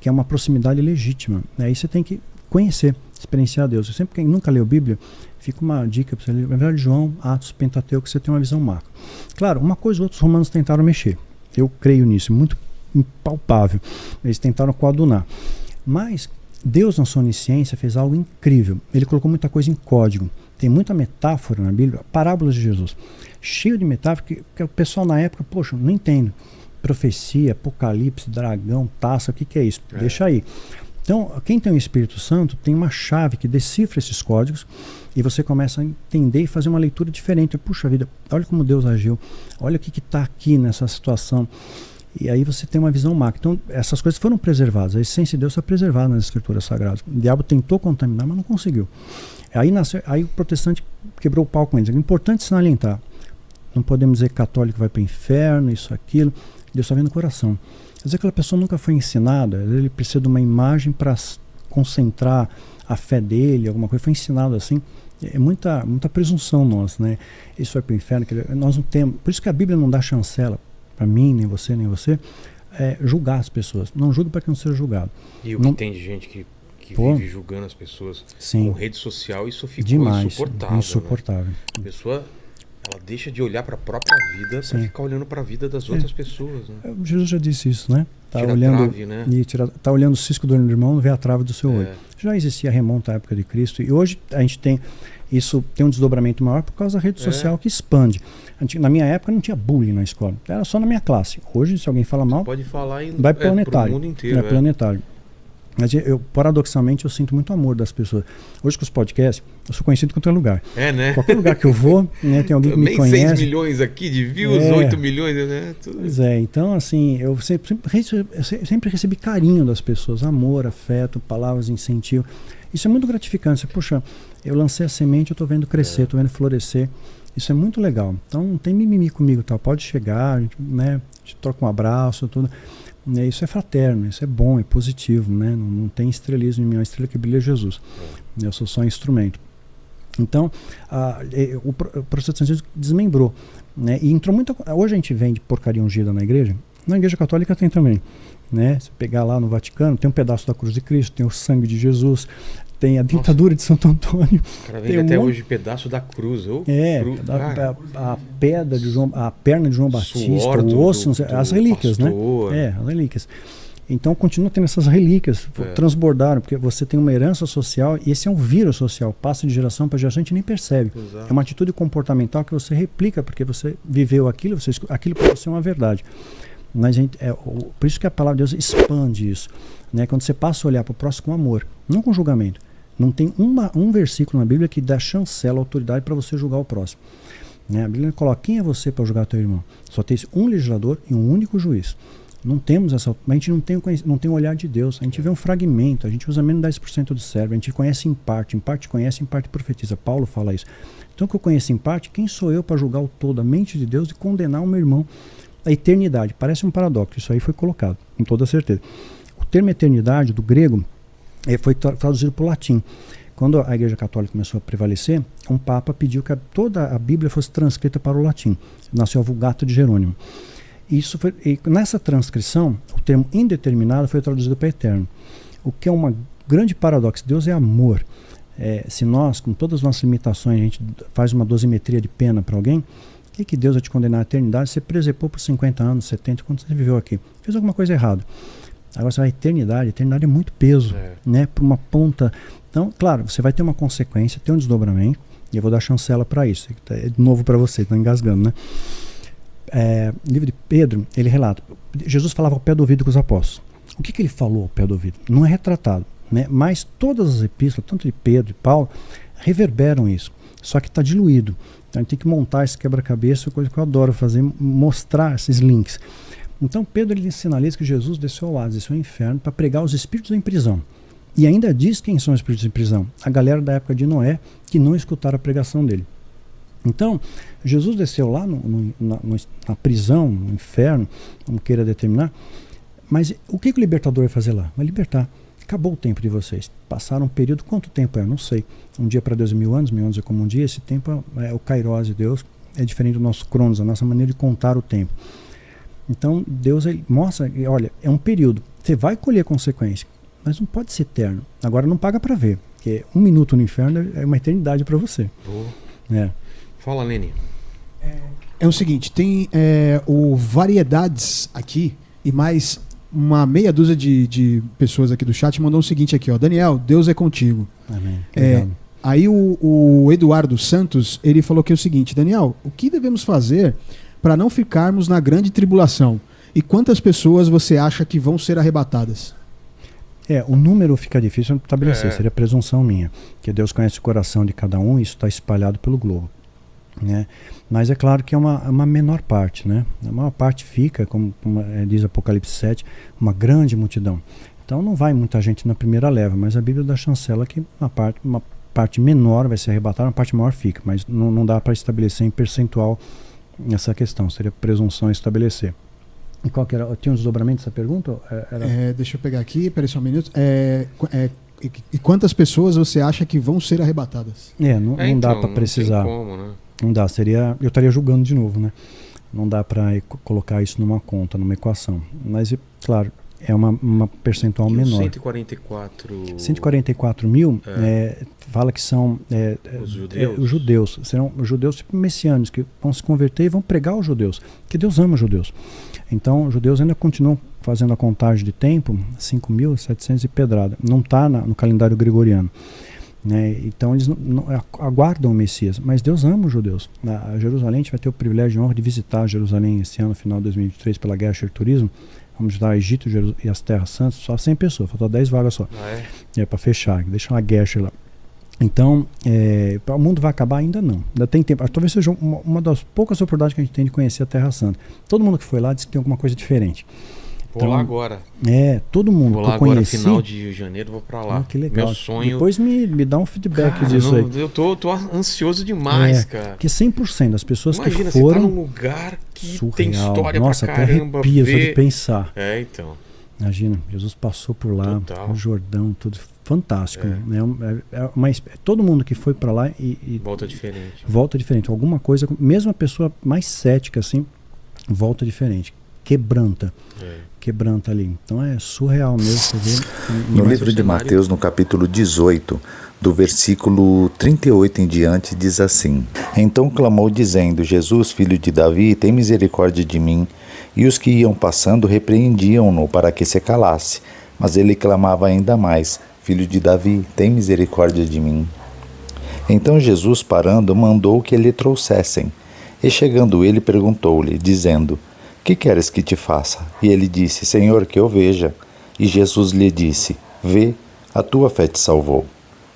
quer uma proximidade legítima. Aí você tem que conhecer, experienciar Deus. Eu sempre, quem nunca leu Bíblia, fica uma dica para você ler, na verdade, João, Atos, Pentateuco, você tem uma visão macro. Claro, uma coisa outros romanos tentaram mexer, eu creio nisso, muito impalpável, eles tentaram coadunar. Mas Deus, na sua onisciência, fez algo incrível, ele colocou muita coisa em código. Tem muita metáfora na Bíblia, parábolas de Jesus, cheio de metáfora que o pessoal na época, poxa, não entendo. Profecia, apocalipse, dragão, taça, o que é isso? Deixa aí. Então, quem tem o Espírito Santo tem uma chave que decifra esses códigos e você começa a entender e fazer uma leitura diferente. Puxa vida, olha como Deus agiu, olha o que está aqui nessa situação. E aí você tem uma visão macro. Então, essas coisas foram preservadas, a essência de Deus está preservada nas Escrituras Sagradas. O diabo tentou contaminar, mas não conseguiu. Aí o protestante quebrou o pau com eles. É importante salientar. Não podemos dizer que católico vai para o inferno, isso, aquilo. Deus está vendo o coração. Às vezes aquela pessoa nunca foi ensinada, às vezes ele precisa de uma imagem para concentrar a fé dele, alguma coisa. Foi ensinado assim. É muita presunção nossa, né? Isso vai para o inferno. Nós não temos. Por isso que a Bíblia não dá chancela para mim, nem você, julgar as pessoas. Não julgue para que não seja julgado. E o que tem de gente que vive julgando as pessoas com rede social, isso ficou insuportável. Né? A pessoa, ela deixa de olhar para a própria vida para ficar olhando para a vida das outras pessoas. Né? Jesus já disse isso, né? Tira olhando, a trave, né? Tá olhando o cisco do olho do irmão, não vê a trave do seu olho. Já existia, remonta à época de Cristo, e hoje a gente tem um desdobramento maior por causa da rede social que expande. Na minha época não tinha bullying na escola, era só na minha classe. Hoje, se alguém fala mal, pode falar vai planetário. Pro mundo inteiro. Planetário. Mas paradoxalmente, eu sinto muito amor das pessoas. Hoje com os podcasts, eu sou conhecido em qualquer lugar. Né? Qualquer lugar que eu vou, né, tem alguém que me conhece. 6 milhões aqui de views, 8 milhões, né? Pois então assim, eu sempre recebi carinho das pessoas, amor, afeto, palavras de incentivo. Isso é muito gratificante. Poxa, eu lancei a semente, eu estou vendo crescer, estou vendo florescer. Isso é muito legal. Então não tem mimimi comigo, tá? Pode chegar, a gente troca um abraço, tudo. Isso é fraterno, isso é bom, é positivo, né? Não tem estrelismo em mim, a estrela que brilha é Jesus. Eu sou só um instrumento. Então, o protestantismo desmembrou, né? E entrou muita. Hoje a gente vende porcaria ungida na igreja católica tem também, né? Se pegar lá no Vaticano, tem um pedaço da cruz de Cristo, tem o sangue de Jesus, tem a dentadura de Santo Antônio. O cara vende até hoje pedaço da cruz. A pedra de João, a perna de João Batista, o osso, as relíquias, pastor, né? As relíquias. Então continua tendo essas relíquias, transbordaram, porque você tem uma herança social e esse é um vírus social, passa de geração para geração, a gente nem percebe. Exato. É uma atitude comportamental que você replica, porque você viveu aquilo, aquilo para você é uma verdade. Mas por isso que a palavra de Deus expande isso. Né? Quando você passa a olhar para o próximo com amor, não com julgamento. Não tem um versículo na Bíblia que dá chancela, autoridade para você julgar o próximo. Né? A Bíblia coloca, quem é você para julgar teu irmão? Só tem um legislador e um único juiz. Não temos essa, a gente não tem o olhar de Deus, a gente vê um fragmento, a gente usa menos 10% do cérebro, a gente conhece em parte conhece, em parte profetiza. Paulo fala isso. Então, o que eu conheço em parte, quem sou eu para julgar o todo, a mente de Deus e condenar o meu irmão? A eternidade, parece um paradoxo, isso aí foi colocado, com toda certeza. O termo eternidade, do grego, foi traduzido para o latim. Quando a Igreja Católica começou a prevalecer, um Papa pediu que toda a Bíblia fosse transcrita para o latim. Nasceu a Vulgata de Jerônimo. E nessa transcrição, o termo indeterminado foi traduzido para eterno. O que é uma grande paradoxo. Deus é amor. Se nós, com todas as nossas limitações, a gente faz uma dosimetria de pena para alguém, o que Deus vai te condenar à eternidade? Você presepou por 50 anos, 70, quando você viveu aqui. Fez alguma coisa errada. Agora você vai à eternidade. A eternidade é muito peso, né? Para uma ponta. Então, claro, você vai ter uma consequência, ter um desdobramento, e eu vou dar chancela para isso. É novo para você, está engasgando, né? No livro de Pedro, ele relata, Jesus falava ao pé do ouvido com os apóstolos. O que ele falou ao pé do ouvido? Não é retratado, né? Mas todas as epístolas, tanto de Pedro e Paulo, reverberam isso, só que está diluído. Então a gente tem que montar esse quebra-cabeça, coisa que eu adoro fazer, mostrar esses links. Então Pedro ele sinaliza que Jesus desceu ao Hades, desceu ao inferno para pregar os espíritos em prisão. E ainda diz quem são os espíritos em prisão. A galera da época de Noé que não escutaram a pregação dele. Então, Jesus desceu lá na prisão, no inferno, como queira determinar, mas o que o libertador vai fazer lá? Vai libertar. Acabou o tempo de vocês. Passaram um período, quanto tempo é? Não sei. Um dia para Deus é 1000 anos, 1000 anos é como um dia. Esse tempo é o Kairos de Deus, é diferente do nosso Cronos, a nossa maneira de contar o tempo. Então, Deus ele mostra, olha, é um período. Você vai colher consequência, mas não pode ser eterno. Agora não paga para ver, porque 1 minuto no inferno é uma eternidade para você. Fala, Lene. É o seguinte, tem o Variedades aqui e mais uma meia dúzia de pessoas aqui do chat mandou o seguinte aqui, ó. Daniel, Deus é contigo. Amém. Aí o Eduardo Santos, ele falou que é o seguinte, Daniel, o que devemos fazer para não ficarmos na grande tribulação? E quantas pessoas você acha que vão ser arrebatadas? O número fica difícil de estabelecer, seria presunção minha, que Deus conhece o coração de cada um e isso está espalhado pelo globo. Né? Mas é claro que é uma menor parte, né? A maior parte fica, como diz Apocalipse 7, uma grande multidão. Então não vai muita gente na primeira leva, mas a Bíblia dá chancela que uma parte menor vai ser arrebatada, uma parte maior fica, mas não dá para estabelecer em percentual essa questão, seria presunção estabelecer. E qual que era? Tinha um desdobramento dessa pergunta? Deixa eu pegar aqui, peraí só um minuto. E quantas pessoas você acha que vão ser arrebatadas? Não dá para precisar. Não tem como, né? Não dá, eu estaria julgando de novo, né? Não dá para colocar isso numa conta, numa equação. Mas, claro, é uma percentual menor. 144 mil fala que são os judeus. Serão os judeus tipo messiânicos que vão se converter e vão pregar aos judeus. Porque Deus ama os judeus. Então, os judeus ainda continuam fazendo a contagem de tempo, 5.700 e pedrada. Não está no calendário gregoriano. Né? Então eles não aguardam o Messias, mas Deus ama os judeus. A Jerusalém, a gente vai ter o privilégio e honra de visitar Jerusalém esse ano, final de 2023, pela Guerra de Turismo. Vamos visitar o Egito e as Terras Santas, só 100 pessoas, faltou 10 vagas só. Para fechar, deixa uma guerra lá. Então, o mundo vai acabar? Ainda não. Ainda tem tempo. Talvez seja uma das poucas oportunidades que a gente tem de conhecer a Terra Santa. Todo mundo que foi lá disse que tem alguma coisa diferente. Vou lá agora. Todo mundo vou que lá eu conheci. Agora, final de janeiro, vou pra lá. Que legal. Meu sonho. Depois me dá um feedback disso aí. Eu tô ansioso demais, cara. Porque 100% das pessoas Imagina, que foram. Você tá num lugar que surreal. Tem história Nossa, pra caramba. Até arrepia só de pensar. Então. Imagina, Jesus passou por lá, o Jordão, tudo fantástico. Todo mundo que foi pra lá e volta diferente. Volta diferente. Alguma coisa, mesmo a pessoa mais cética assim, volta diferente. Quebranta ali. Então é surreal mesmo. Você vê, no livro de Mateus, no capítulo 18, do versículo 38 em diante, diz assim: Então clamou dizendo: Jesus, filho de Davi, tem misericórdia de mim. E os que iam passando repreendiam-no para que se calasse. Mas ele clamava ainda mais: Filho de Davi, tem misericórdia de mim. Então Jesus, parando, mandou que lhe trouxessem. E chegando ele, perguntou-lhe, dizendo: Que queres que te faça? E ele disse: Senhor, que eu veja. E Jesus lhe disse: Vê, a tua fé te salvou.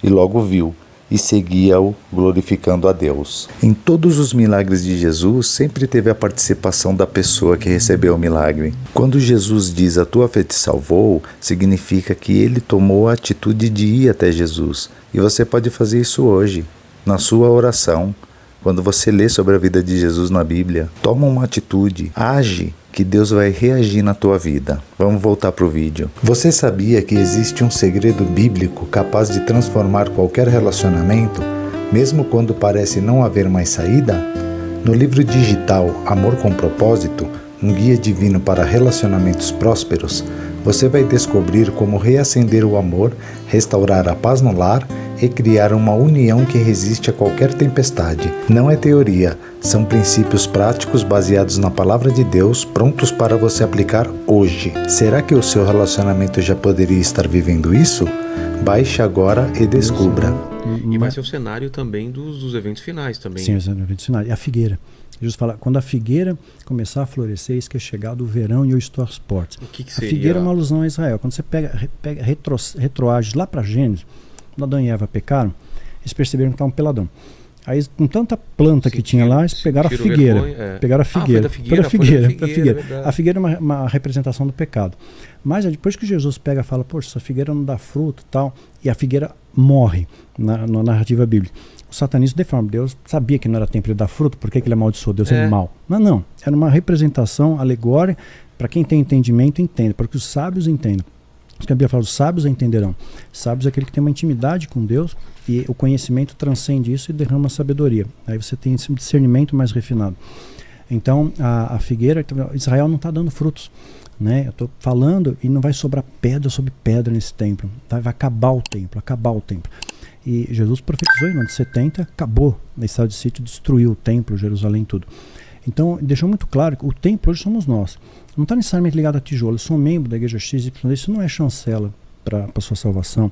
E logo viu, e seguia-o, glorificando a Deus. Em todos os milagres de Jesus, sempre teve a participação da pessoa que recebeu o milagre. Quando Jesus diz: A tua fé te salvou, significa que ele tomou a atitude de ir até Jesus. E você pode fazer isso hoje, na sua oração. Quando você lê sobre a vida de Jesus na Bíblia, toma uma atitude, age, que Deus vai reagir na tua vida. Vamos voltar para o vídeo. Você sabia que existe um segredo bíblico capaz de transformar qualquer relacionamento, mesmo quando parece não haver mais saída? No livro digital Amor com Propósito, um guia divino para relacionamentos prósperos, você vai descobrir como reacender o amor, restaurar a paz no lar e criar uma união que resiste a qualquer tempestade. Não é teoria, são princípios práticos baseados na palavra de Deus, prontos para você aplicar hoje. Será que o seu relacionamento já poderia estar vivendo isso? Baixe agora e descubra. E vai ser o cenário também dos eventos finais também. Sim, os eventos finais. E a figueira. Jesus fala, quando a figueira começar a florescer, isso que é chegado o verão e eu estou às portas. O que seria? A figueira é uma alusão a Israel. Quando você retroage lá para Gênesis, quando Adão e Eva pecaram, eles perceberam que estavam peladão. Aí, com tanta planta que tinha lá, eles pegaram a figueira. Pegaram a figueira. A figueira é uma representação do pecado. Mas depois que Jesus pega e fala, poxa, essa figueira não dá fruto e tal, e a figueira morre na narrativa bíblica. O satanismo deforma. Deus sabia que não era tempo de dar fruto, por que ele amaldiçoou? Deus é mau. Não. Era uma representação alegórica, para quem tem entendimento, entende, para que os sábios entendam. Isso que a Bíblia fala, os sábios entenderão. Sábios é aquele que tem uma intimidade com Deus e o conhecimento transcende isso e derrama sabedoria. Aí você tem esse discernimento mais refinado. Então, a figueira, Israel não está dando frutos. Né? Eu estou falando e não vai sobrar pedra sobre pedra nesse templo. Vai acabar o templo. E Jesus profetizou em ano de 70, acabou na estrada de sítio, destruiu o templo, Jerusalém, tudo. Então, deixou muito claro que o templo hoje somos nós. Não está necessariamente ligado a tijolo. Eu sou membro da igreja XYZ, isso não é chancela para a sua salvação.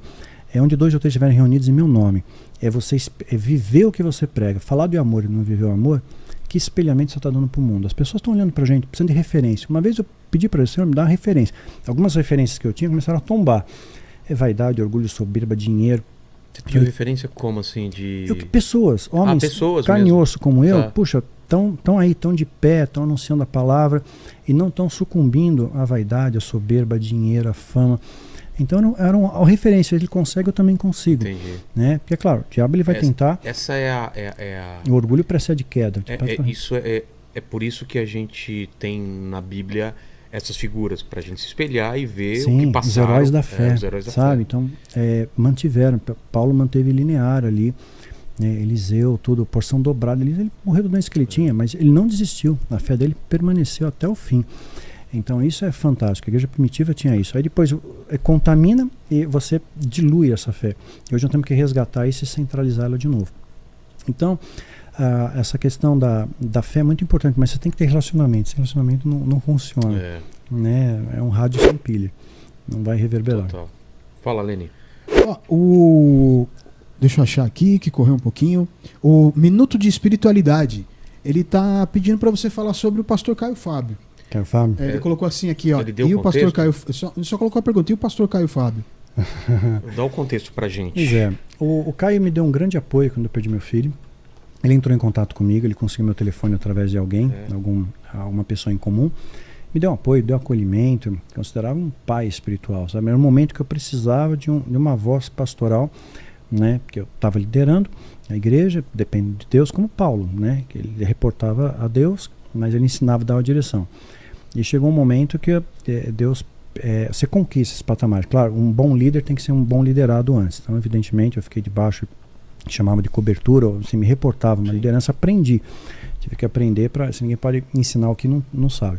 É onde 2 ou 3 estiverem reunidos em meu nome. É você viver o que você prega. Falar de amor e não viver o amor, que espelhamento você está dando para o mundo? As pessoas estão olhando para a gente, precisando de referência. Uma vez eu pedi para o Senhor me dar uma referência. Algumas referências que eu tinha começaram a tombar. É vaidade, orgulho, soberba, dinheiro. Você tinha referência como assim? Pessoas, homens, carne e osso como eu, puxa, estão aí, estão de pé, estão anunciando a palavra e não estão sucumbindo à vaidade, à soberba, a dinheiro, à fama. Então era uma referência, ele consegue, eu também consigo. Entendi. Né? Porque, claro, o diabo ele vai tentar. Essa é a... O orgulho precede queda. É por isso que a gente tem na Bíblia essas figuras, para a gente se espelhar e ver o que passaram. Os heróis da fé, sabe? Então, mantiveram. Paulo manteve linear ali, Eliseu, tudo, porção dobrada. Ele morreu do doença que ele tinha, mas ele não desistiu. A fé dele permaneceu até o fim. Então, isso é fantástico. A igreja primitiva tinha isso. Aí depois contamina e você dilui essa fé. E hoje nós temos que resgatar isso e centralizá-la de novo. Então, essa questão da fé é muito importante, mas você tem que ter relacionamento. Esse relacionamento não funciona. Né? É um rádio sem pilha. Não vai reverberar. Total. Fala, Leni. Deixa eu achar aqui, que correu um pouquinho. O Minuto de Espiritualidade. Ele está pedindo para você falar sobre o pastor Caio Fábio. Caio Fábio? Ele colocou assim aqui, ó. Ele deu e o pastor Caio, ele só colocou a pergunta, e o pastor Caio Fábio? Dá o contexto pra gente. Pois é. O Caio me deu um grande apoio quando eu perdi meu filho. Ele entrou em contato comigo, ele conseguiu meu telefone através de alguém, alguma pessoa em comum. Me deu um apoio, deu acolhimento, considerava um pai espiritual, sabe? Era um momento que eu precisava de uma voz pastoral, né? Porque eu estava liderando a igreja, depende de Deus, como Paulo, né? Que ele reportava a Deus, mas ele ensinava, dava a direção. E chegou um momento que Deus, você conquista esse patamar. Claro, um bom líder tem que ser um bom liderado antes. Então, evidentemente, eu fiquei debaixo, chamava de cobertura, assim, me reportava uma liderança, aprendi. Tive que aprender, se ninguém pode ensinar o que não sabe.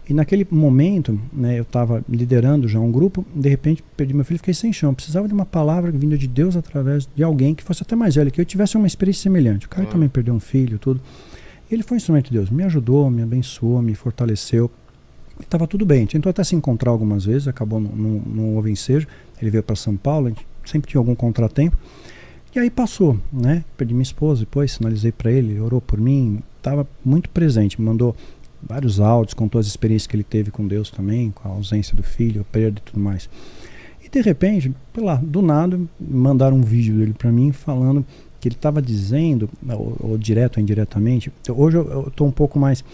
E naquele momento, né, eu estava liderando já um grupo, de repente perdi meu filho, fiquei sem chão. Precisava de uma palavra vinda de Deus através de alguém que fosse até mais velho, que eu tivesse uma experiência semelhante. O cara também perdeu um filho, tudo. Ele foi um instrumento de Deus, me ajudou, me abençoou, me fortaleceu. Estava tudo bem, tentou até se encontrar algumas vezes, acabou não houve ensejo. Ele veio para São Paulo, a gente sempre tinha algum contratempo. E aí passou, né? Perdi minha esposa, depois sinalizei para ele orou por mim, estava muito presente, me mandou vários áudios, contou as experiências que ele teve com Deus também, com a ausência do filho, a perda e tudo mais. E de repente, do nada, mandaram um vídeo dele para mim falando que ele estava dizendo, ou direto ou indiretamente, hoje eu estou um pouco mais...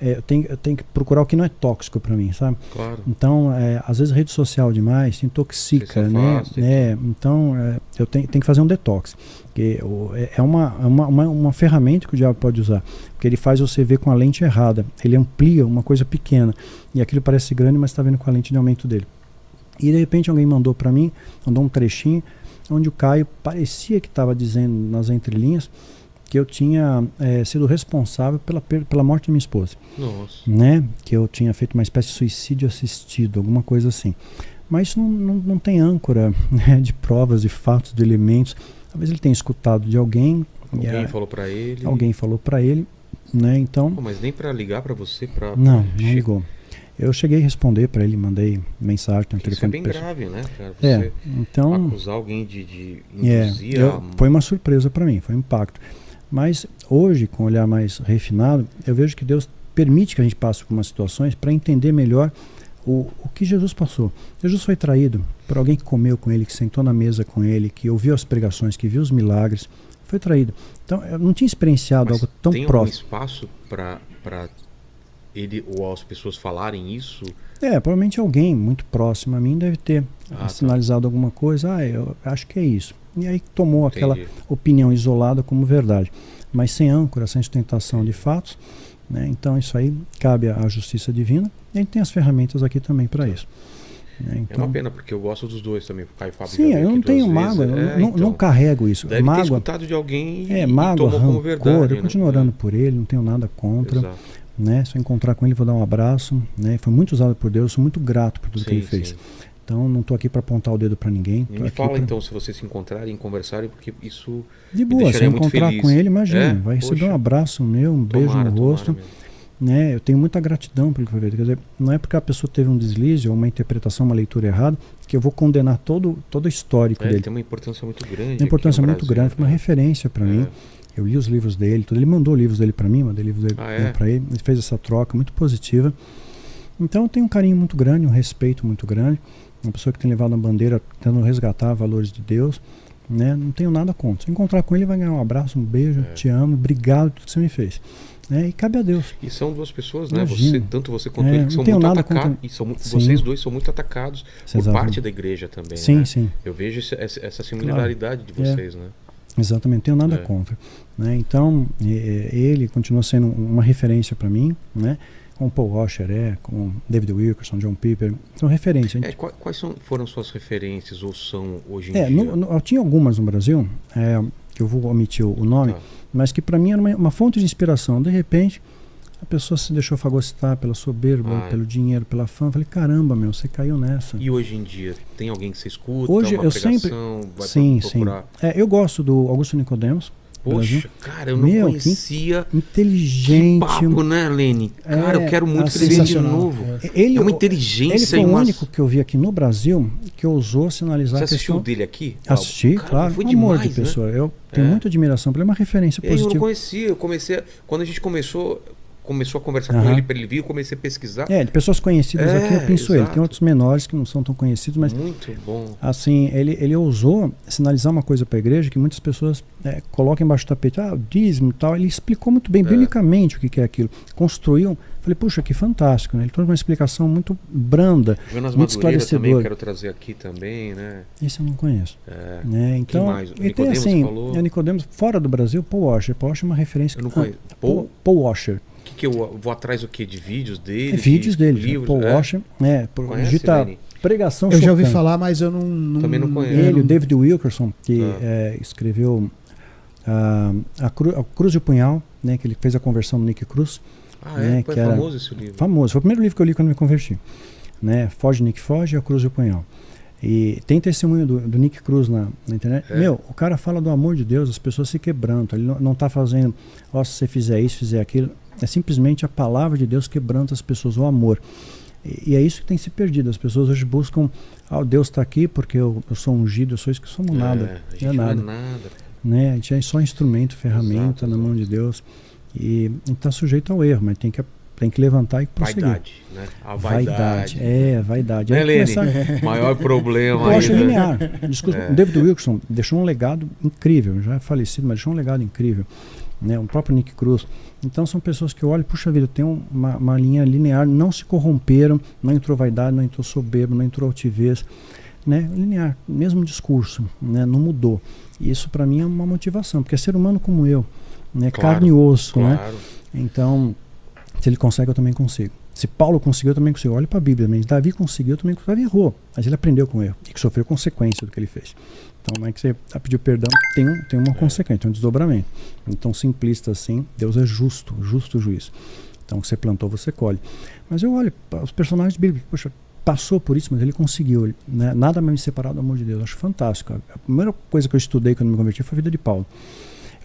eu tenho que procurar o que não é tóxico para mim, sabe? Claro. Então, às vezes rede social demais intoxica, né? Então, eu tenho que fazer um detox. Porque é uma ferramenta que o diabo pode usar. Porque ele faz você ver com a lente errada. Ele amplia uma coisa pequena. E aquilo parece grande, mas está vendo com a lente de aumento dele. E de repente alguém mandou para mim, mandou um trechinho, onde o Caio parecia que estava dizendo nas entrelinhas que eu tinha sido responsável pela morte da minha esposa. Nossa. Né? Que eu tinha feito uma espécie de suicídio assistido, alguma coisa assim. Mas isso não tem âncora, né, de provas, de fatos, de elementos. Talvez ele tenha escutado de alguém. Alguém falou para ele. Alguém falou para ele, né? Então. Pô, mas nem para ligar para você, para. Não ligou. Eu cheguei a responder para ele, mandei mensagem no telefone. Isso é bem grave, né, cara? Você então, acusar alguém de induzir foi uma surpresa para mim, foi um impacto. Mas hoje, com um olhar mais refinado, eu vejo que Deus permite que a gente passe por umas situações para entender melhor o que Jesus passou. Jesus foi traído por alguém que comeu com ele, que sentou na mesa com ele, que ouviu as pregações, que viu os milagres. Foi traído. Então, eu não tinha experienciado algo tão próximo. Tem algum espaço para ele ou as pessoas falarem isso? Provavelmente alguém muito próximo a mim deve ter sinalizado alguma coisa. Eu acho que é isso. E aí tomou aquela opinião isolada como verdade. Mas sem âncora, sem sustentação de fatos. Né? Então isso aí cabe à justiça divina. E a gente tem as ferramentas aqui também para isso. Né? Então, é uma pena, porque eu gosto dos dois também. Caio e Fábio. Sim, eu não tenho mágoa, não carrego isso. Deve mágoa, ter escutado de alguém mágoa, tomou como verdade. Eu continuo orando por ele, não tenho nada contra. Exato. Né? Se eu encontrar com ele, vou dar um abraço. Né? Foi muito usado por Deus, sou muito grato por tudo que ele fez. Então não estou aqui para apontar o dedo para ninguém. Me fala então, se vocês se encontrarem e conversarem, porque isso de boa, se eu encontrar com ele, imagina, vai receber um abraço meu, um beijo no rosto. Né? Eu tenho muita gratidão pelo que foi feito. Quer dizer, não é porque a pessoa teve um deslize ou uma interpretação, uma leitura errada, que eu vou condenar todo o histórico dele. Tem uma importância muito grande. Uma importância muito grande, foi uma referência para mim. Eu li os livros dele, ele mandou livros dele para mim, mandei livros dele para ele, ele fez essa troca muito positiva. Então eu tenho um carinho muito grande, um respeito muito grande. Uma pessoa que tem levado a bandeira tentando resgatar valores de Deus, né? Não tenho nada contra. Se encontrar com ele, vai ganhar um abraço, um beijo, te amo, obrigado por tudo que você me fez. Né? E cabe a Deus. E são duas pessoas, né? Tanto você quanto ele, que são muito atacados. E vocês dois são muito atacados por parte da igreja também. Sim, né? sim. Eu vejo essa similaridade de vocês, né? Exatamente, não tenho nada contra. Né? Então, ele continua sendo uma referência para mim, né? Como Paul Washer como David Wilkerson, John Piper, são referências. Quais foram suas referências ou são hoje em dia? Eu tinha algumas no Brasil, que eu vou omitir o nome, mas que para mim era uma fonte de inspiração. De repente, a pessoa se deixou fagocitar pela soberba, pelo dinheiro, pela fama. Eu falei, caramba, você caiu nessa. E hoje em dia, tem alguém que você escuta, hoje, uma pregação, vai procurar? Sim. Eu gosto do Augusto Nicodemos. Poxa, cara, eu não conhecia. Inteligente. Que papo, né, Lene? Cara, eu quero muito que ele venha de novo. Ele, é uma inteligência. Ele foi o único que eu vi aqui no Brasil que ousou sinalizar. Você assistiu dele aqui? Assisti, cara, claro. Foi demais, demais, de pessoa. Eu tenho muita admiração por ele, é uma referência positiva. Eu não conhecia. Quando a gente começou a conversar com ele, para ele vir, eu comecei a pesquisar. De pessoas conhecidas aqui, eu penso ele. Tem outros menores que não são tão conhecidos, mas... Muito bom. Assim, ele ousou sinalizar uma coisa para a igreja que muitas pessoas colocam embaixo do tapete. O dízimo e tal. Ele explicou muito bem, biblicamente, o que é aquilo. Construiu. Falei, puxa, que fantástico, né? Ele trouxe uma explicação muito branda, muito esclarecedora. Também eu quero trazer aqui também, né? Esse eu não conheço. Né? Então, e tem assim, Nicodemos, fora do Brasil, Paul Washer. Paul Washer é uma referência. Eu não conheço. Paul Washer. Que eu vou atrás do quê? De vídeos dele? Vídeos dele. Livros, Paul Washer. Digita pregação chocante. Eu já ouvi falar, mas eu não... Também não conheço. Ele, o David Wilkerson, que escreveu a Cruz e o Punhal, né, que ele fez a conversão do Nick Cruz. Foi famoso esse livro? Famoso. Foi o primeiro livro que eu li quando me converti. Né? Foge, Nick, Foge, a Cruz e o Punhal. E tem testemunho do Nick Cruz na internet. Meu, o cara fala do amor de Deus, as pessoas se quebrantam. Ele não está fazendo, se você fizer isso, fizer aquilo. É simplesmente a palavra de Deus quebranta as pessoas, o amor. E é isso que tem se perdido. As pessoas hoje buscam, Deus está aqui porque eu sou ungido, eu sou isso, que somos nada. A gente não é nada. Né? A gente é só instrumento, ferramenta na mão de Deus. E está sujeito ao erro, mas tem que levantar e prosseguir. Vaidade, né? A vaidade. Vaidade. Né, Lene? Maior problema. Eu acho linear. O David Wilkerson deixou um legado incrível, já é falecido, mas deixou um legado incrível. Né? O próprio Nick Cruz. Então são pessoas que olham, puxa vida, tem uma linha linear, não se corromperam, não entrou vaidade, não entrou soberbo, não entrou altivez. Né? Linear, mesmo discurso, né? Não mudou. E isso para mim é uma motivação, porque é ser humano como eu, né? Claro, carne e osso. Claro. Né? Então, se ele consegue, eu também consigo. Se Paulo conseguiu, eu também consigo. Olha para a Bíblia, mas Davi conseguiu, eu também consigo. Davi errou, mas ele aprendeu com o erro e que sofreu consequência do que ele fez. Então, não é que você pedir perdão, tem uma consequência, tem um desdobramento. Então, simplista assim, Deus é justo juiz. Então, você plantou, você colhe. Mas eu olho para os personagens bíblicos, poxa, passou por isso, mas ele conseguiu. Né? Nada mais me separar do amor de Deus. Eu acho fantástico. A primeira coisa que eu estudei quando me converti foi a vida de Paulo.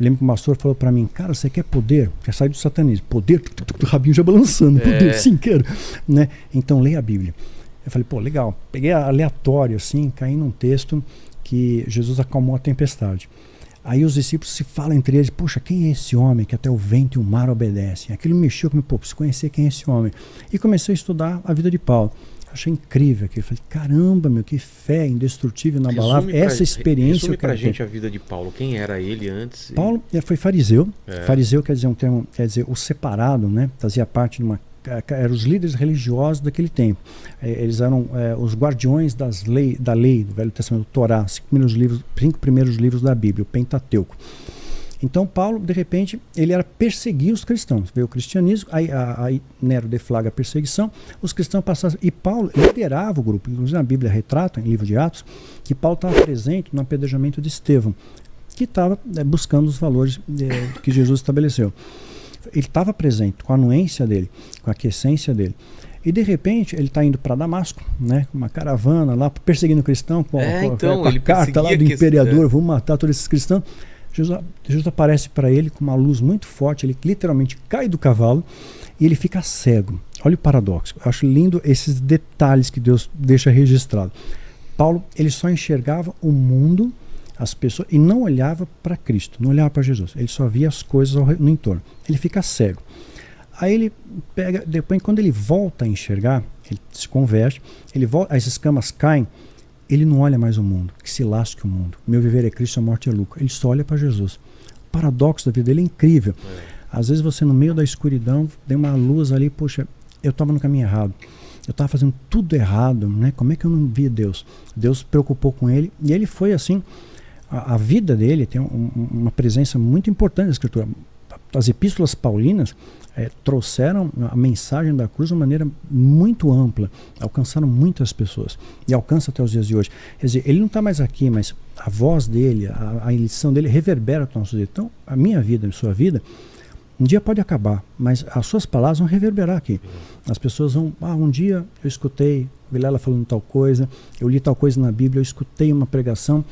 Eu lembro que o pastor falou para mim, cara, você quer poder? Quer sair do satanismo? Poder? O rabinho já balançando. Poder, sim, quero. Né? Então, leia a Bíblia. Eu falei, pô, legal. Peguei aleatório, assim, caí num texto que Jesus acalmou a tempestade. Aí os discípulos se falam entre eles, poxa, quem é esse homem que até o vento e o mar obedecem? Aquilo mexeu comigo, pô, preciso conhecer quem é esse homem. E comecei a estudar a vida de Paulo. Achei incrível aquilo. Falei, caramba, meu, que fé indestrutível, inabalável. Essa experiência. Resume pra gente a vida de Paulo. Quem era ele antes? Paulo foi fariseu. Fariseu quer dizer um termo, quer dizer o separado, né? Fazia parte de uma. Eram os líderes religiosos daquele tempo. Eles eram os guardiões da lei do Velho Testamento, do Torá, 5 primeiros livros da Bíblia, o Pentateuco. Então Paulo, de repente, ele era perseguir os cristãos. Veio o cristianismo, aí Nero deflaga a perseguição, os cristãos passaram, e Paulo liderava o grupo. Inclusive na Bíblia retrata, em livro de Atos, que Paulo estava presente no apedrejamento de Estevão, que estava buscando os valores que Jesus estabeleceu. Ele estava presente com a anuência dele, com a aquiescência dele. E de repente ele está indo para Damasco, né, com uma caravana lá, perseguindo o cristão, com a carta lá do imperador, vamos matar todos esses cristãos. Jesus aparece para ele com uma luz muito forte, ele literalmente cai do cavalo e ele fica cego. Olha o paradoxo. Eu acho lindo esses detalhes que Deus deixa registrado. Paulo, ele só enxergava o mundo, as pessoas, e não olhava para Cristo, não olhava para Jesus. Ele só via as coisas no entorno. Ele fica cego. Aí ele pega, depois quando ele volta a enxergar, ele se converte, ele volta, as escamas caem, ele não olha mais o mundo, que se lasque o mundo. Meu viver é Cristo, a morte é lucro. Ele só olha para Jesus. O paradoxo da vida dele é incrível. Às vezes você no meio da escuridão, tem uma luz ali, poxa, eu estava no caminho errado. Eu estava fazendo tudo errado, né? Como é que eu não via Deus? Deus se preocupou com ele e ele foi assim. A vida dele tem uma presença muito importante na Escritura. As epístolas paulinas trouxeram a mensagem da cruz de uma maneira muito ampla, alcançaram muitas pessoas e alcança até os dias de hoje. Quer dizer, ele não está mais aqui, mas a voz dele, a lição dele reverbera para o nosso dia. Então, a minha vida, a sua vida, um dia pode acabar, mas as suas palavras vão reverberar aqui. As pessoas vão, um dia eu escutei Vilela falando tal coisa, eu li tal coisa na Bíblia, eu escutei uma pregação,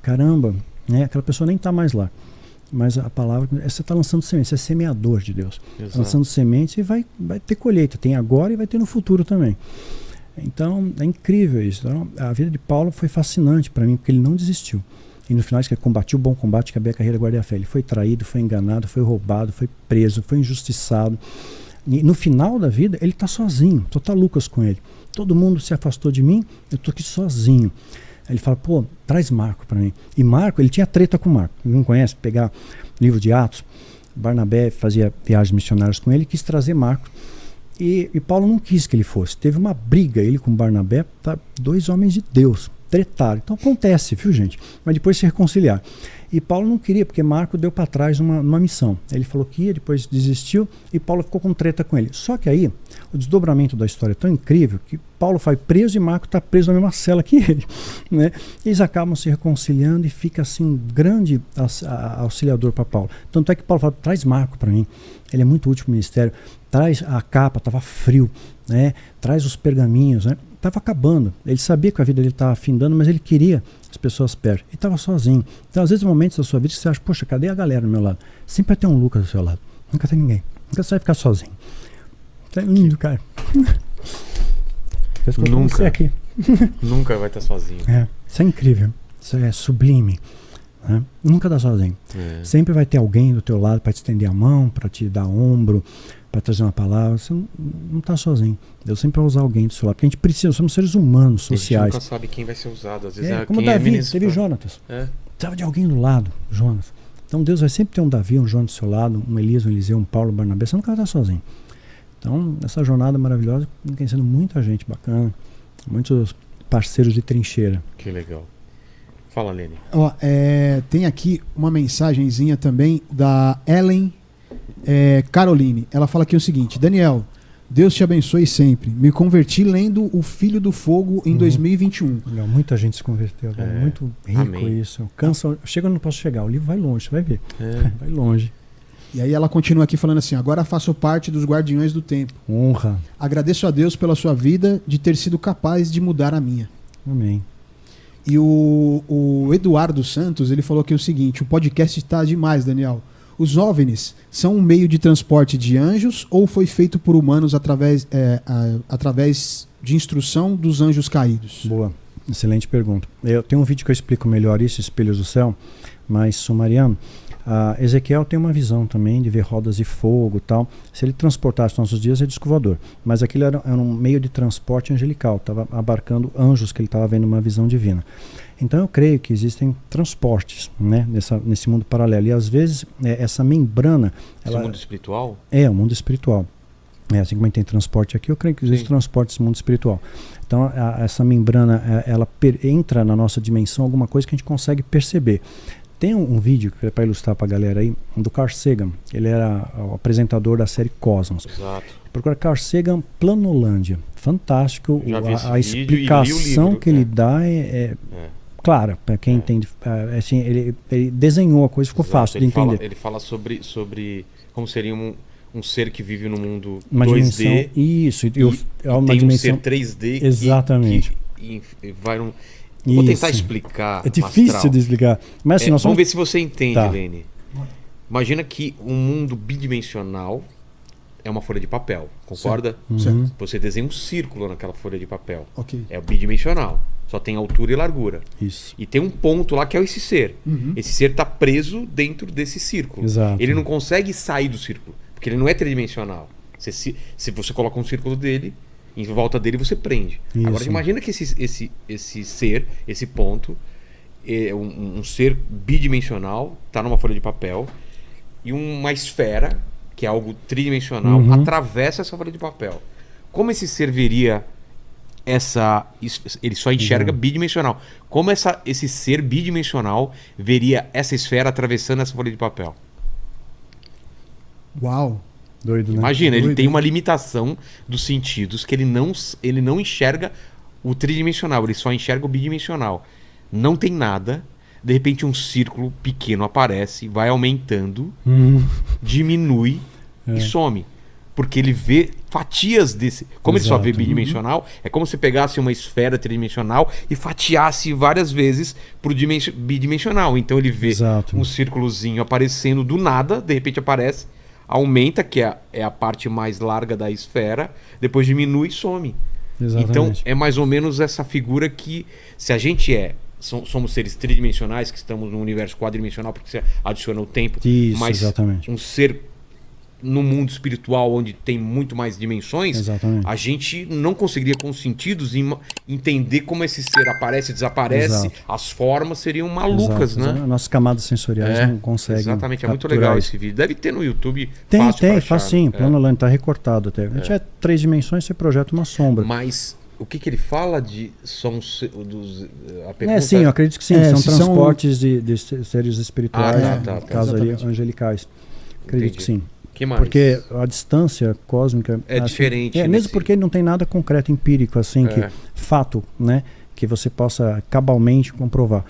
caramba, né? Aquela pessoa nem está mais lá. Mas a palavra, você está lançando sementes, você é semeador de Deus. Tá lançando sementes e vai ter colheita. Tem agora e vai ter no futuro também. Então, é incrível isso. Então, a vida de Paulo foi fascinante para mim, porque ele não desistiu. E no final, ele combatiu o bom combate, acabei a carreira, guardei a fé. Ele foi traído, foi enganado, foi roubado, foi preso, foi injustiçado. E no final da vida, ele está sozinho. Só está Lucas com ele. Todo mundo se afastou de mim, eu estou aqui sozinho. Ele fala, pô, traz Marco para mim. E Marco, ele tinha treta com Marco. Não conhece? Pegar o livro de Atos. Barnabé fazia viagens missionárias com ele, quis trazer Marco. E Paulo não quis que ele fosse. Teve uma briga, ele com Barnabé, tá? 2 homens de Deus, tretaram. Então acontece, viu, gente? Mas depois se reconciliar. E Paulo não queria, porque Marco deu para trás uma missão. Ele falou que ia, depois desistiu, e Paulo ficou com treta com ele. Só que aí, o desdobramento da história é tão incrível que Paulo vai preso e Marco está preso na mesma cela que ele. Né? Eles acabam se reconciliando e fica assim um grande auxiliador para Paulo. Tanto é que Paulo fala, traz Marco para mim. Ele é muito útil para o ministério. Traz a capa, estava frio. Né? Traz os pergaminhos. Né? estava acabando. Ele sabia que a vida dele estava afindando, mas ele queria as pessoas perto. E estava sozinho. Então, às vezes, momentos da sua vida que você acha, poxa, cadê a galera do meu lado? Sempre vai ter um Lucas do seu lado. Nunca tem ninguém. Nunca você vai ficar sozinho. Isso é lindo, cara. Nunca. Aqui. Nunca vai estar sozinho. Isso é incrível. Isso é sublime. Né? Nunca tá sozinho. Sempre vai ter alguém do teu lado para te estender a mão, para te dar ombro, para trazer uma palavra. Você não está sozinho. Deus sempre vai usar alguém do seu lado. Porque a gente precisa, somos seres humanos, sociais. A gente nunca sabe quem vai ser usado. Às vezes como Davi, teve Jonatas. Precisava de alguém do lado, Jonas. Então Deus vai sempre ter um Davi, um Jonas do seu lado, um Elias, um Eliseu, um Paulo, um Barnabé. Você nunca vai estar sozinho. Então, essa jornada maravilhosa, conhecendo muita gente bacana, muitos parceiros de trincheira. Que legal. Fala, Lene. Tem aqui uma mensagenzinha também da Ellen Caroline. Ela fala aqui o seguinte: Daniel, Deus te abençoe sempre. Me converti lendo O Filho do Fogo em 2021. Legal, muita gente se converteu. Muito rico. Amém. Isso. Chega onde não posso chegar. O livro vai longe, você vai ver. Vai longe. E aí ela continua aqui falando assim: agora faço parte dos Guardiões do Tempo. Honra. Agradeço a Deus pela sua vida, de ter sido capaz de mudar a minha. Amém. E o Eduardo Santos, ele falou aqui o seguinte: o podcast está demais, Daniel. Os OVNIs são um meio de transporte de anjos ou foi feito por humanos através de instrução dos anjos caídos? Boa, excelente pergunta. Eu tenho um vídeo que eu explico melhor isso, Espelhos do Céu, mas sumariano. Ezequiel tem uma visão também de ver rodas de fogo e tal. Se ele transportasse nossos dias, é disco voador. Mas aquilo era um meio de transporte angelical, estava abarcando anjos que ele estava vendo uma visão divina. Então eu creio que existem transportes, né, nesse mundo paralelo. E às vezes essa membrana... Esse mundo espiritual? O mundo espiritual. Assim como a gente tem transporte aqui, eu creio que existe transporte nesse mundo espiritual. Então essa membrana, ela entra na nossa dimensão, alguma coisa que a gente consegue perceber. Tem um vídeo, para ilustrar para a galera aí, do Carl Sagan. Ele era o apresentador da série Cosmos. Exato. Procura Carl Sagan Planolândia. Fantástico. A explicação que ele dá é clara, para quem entende. Assim, ele desenhou a coisa, ficou fácil de entender. Ele fala sobre como seria um ser que vive no mundo uma 2D. Dimensão, isso. E uma tem dimensão, um ser 3D exatamente. que vai num... Vou tentar explicar. É difícil de explicar. Mas, assim, vamos ver se você entende, Lene. Imagina que um mundo bidimensional é uma folha de papel, concorda? Uhum. Você desenha um círculo naquela folha de papel. Okay. É o bidimensional. Só tem altura e largura. Isso. E tem um ponto lá que é esse ser. Uhum. Esse ser está preso dentro desse círculo. Exato. Ele não consegue sair do círculo, porque ele não é tridimensional. Se você coloca um círculo dele, em volta dele você prende. Isso. Agora imagina que esse ser, esse ponto, é um ser bidimensional, está numa folha de papel, e uma esfera, que é algo tridimensional, atravessa essa folha de papel. Como esse ser veria ele só enxerga bidimensional. Como esse ser bidimensional veria essa esfera atravessando essa folha de papel? Uau! Doido, né? Imagina, ele tem uma limitação dos sentidos que ele não enxerga o tridimensional, ele só enxerga o bidimensional. Não tem nada, de repente um círculo pequeno aparece, vai aumentando, diminui e some. Porque ele vê fatias desse... Como ele só vê bidimensional, é como se pegasse uma esfera tridimensional e fatiasse várias vezes pro bidimensional. Então ele vê um círculozinho aparecendo do nada, de repente aparece, aumenta, que é a parte mais larga da esfera, depois diminui e some. Exatamente. Então é mais ou menos essa figura que, se a gente somos seres tridimensionais, que estamos num universo quadridimensional, porque você adiciona o tempo, mas um ser no mundo espiritual onde tem muito mais dimensões, a gente não conseguiria com os sentidos entender como esse ser aparece e desaparece. As formas seriam malucas, né? Nossas camadas sensoriais não conseguem. Exatamente, é muito legal esse vídeo. Deve ter no YouTube. Tem, facinho. Planolândia, tá recortado até. A gente é 3 dimensões, você projeta uma sombra. Mas o que ele fala de a pergunta sim, eu acredito que sim. São transportes de seres espirituais, no caso ali, angelicais. Acredito que sim. Que mais? Porque a distância cósmica é diferente. Mesmo porque não tem nada concreto, empírico, assim, que fato, né, que você possa cabalmente comprovar.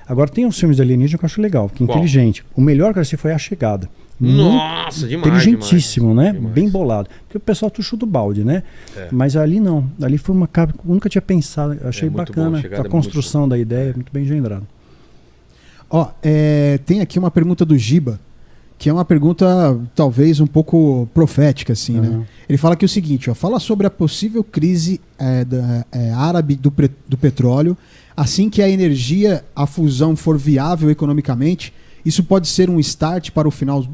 Agora tem uns filmes de alienígena que eu acho legal, que é inteligente. O melhor que eu assisti foi A Chegada. Nossa, demais. Inteligentíssimo, demais, né? demais. Bem bolado. Porque o pessoal chuta o balde, né? Mas ali não. Ali foi uma capa que eu nunca tinha pensado. Eu achei bacana a construção da ideia, muito bem engendrada. Ó, tem aqui uma pergunta do Giba, que é uma pergunta talvez um pouco profética, assim, né? Ele fala aqui o seguinte, ó, fala sobre a possível crise árabe do petróleo, assim que a energia, a fusão for viável economicamente, isso pode ser um start para o final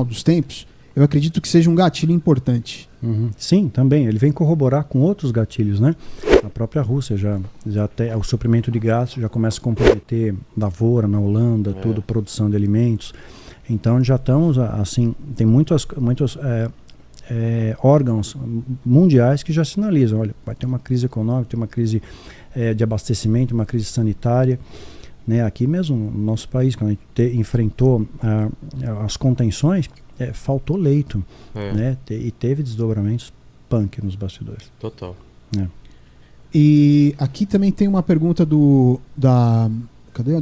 dos tempos? Eu acredito que seja um gatilho importante. Sim, também. Ele vem corroborar com outros gatilhos, né? A própria Rússia já tem o suprimento de gás, já começa a comprometer lavoura na Holanda, tudo, produção de alimentos. Então já estamos, assim, tem muitos órgãos mundiais que já sinalizam, olha, vai ter uma crise econômica, tem uma crise de abastecimento, uma crise sanitária. Né, aqui mesmo, no nosso país, quando a gente enfrentou as contenções, faltou leito, né, e teve desdobramentos punk nos bastidores. Total. E aqui também tem uma pergunta do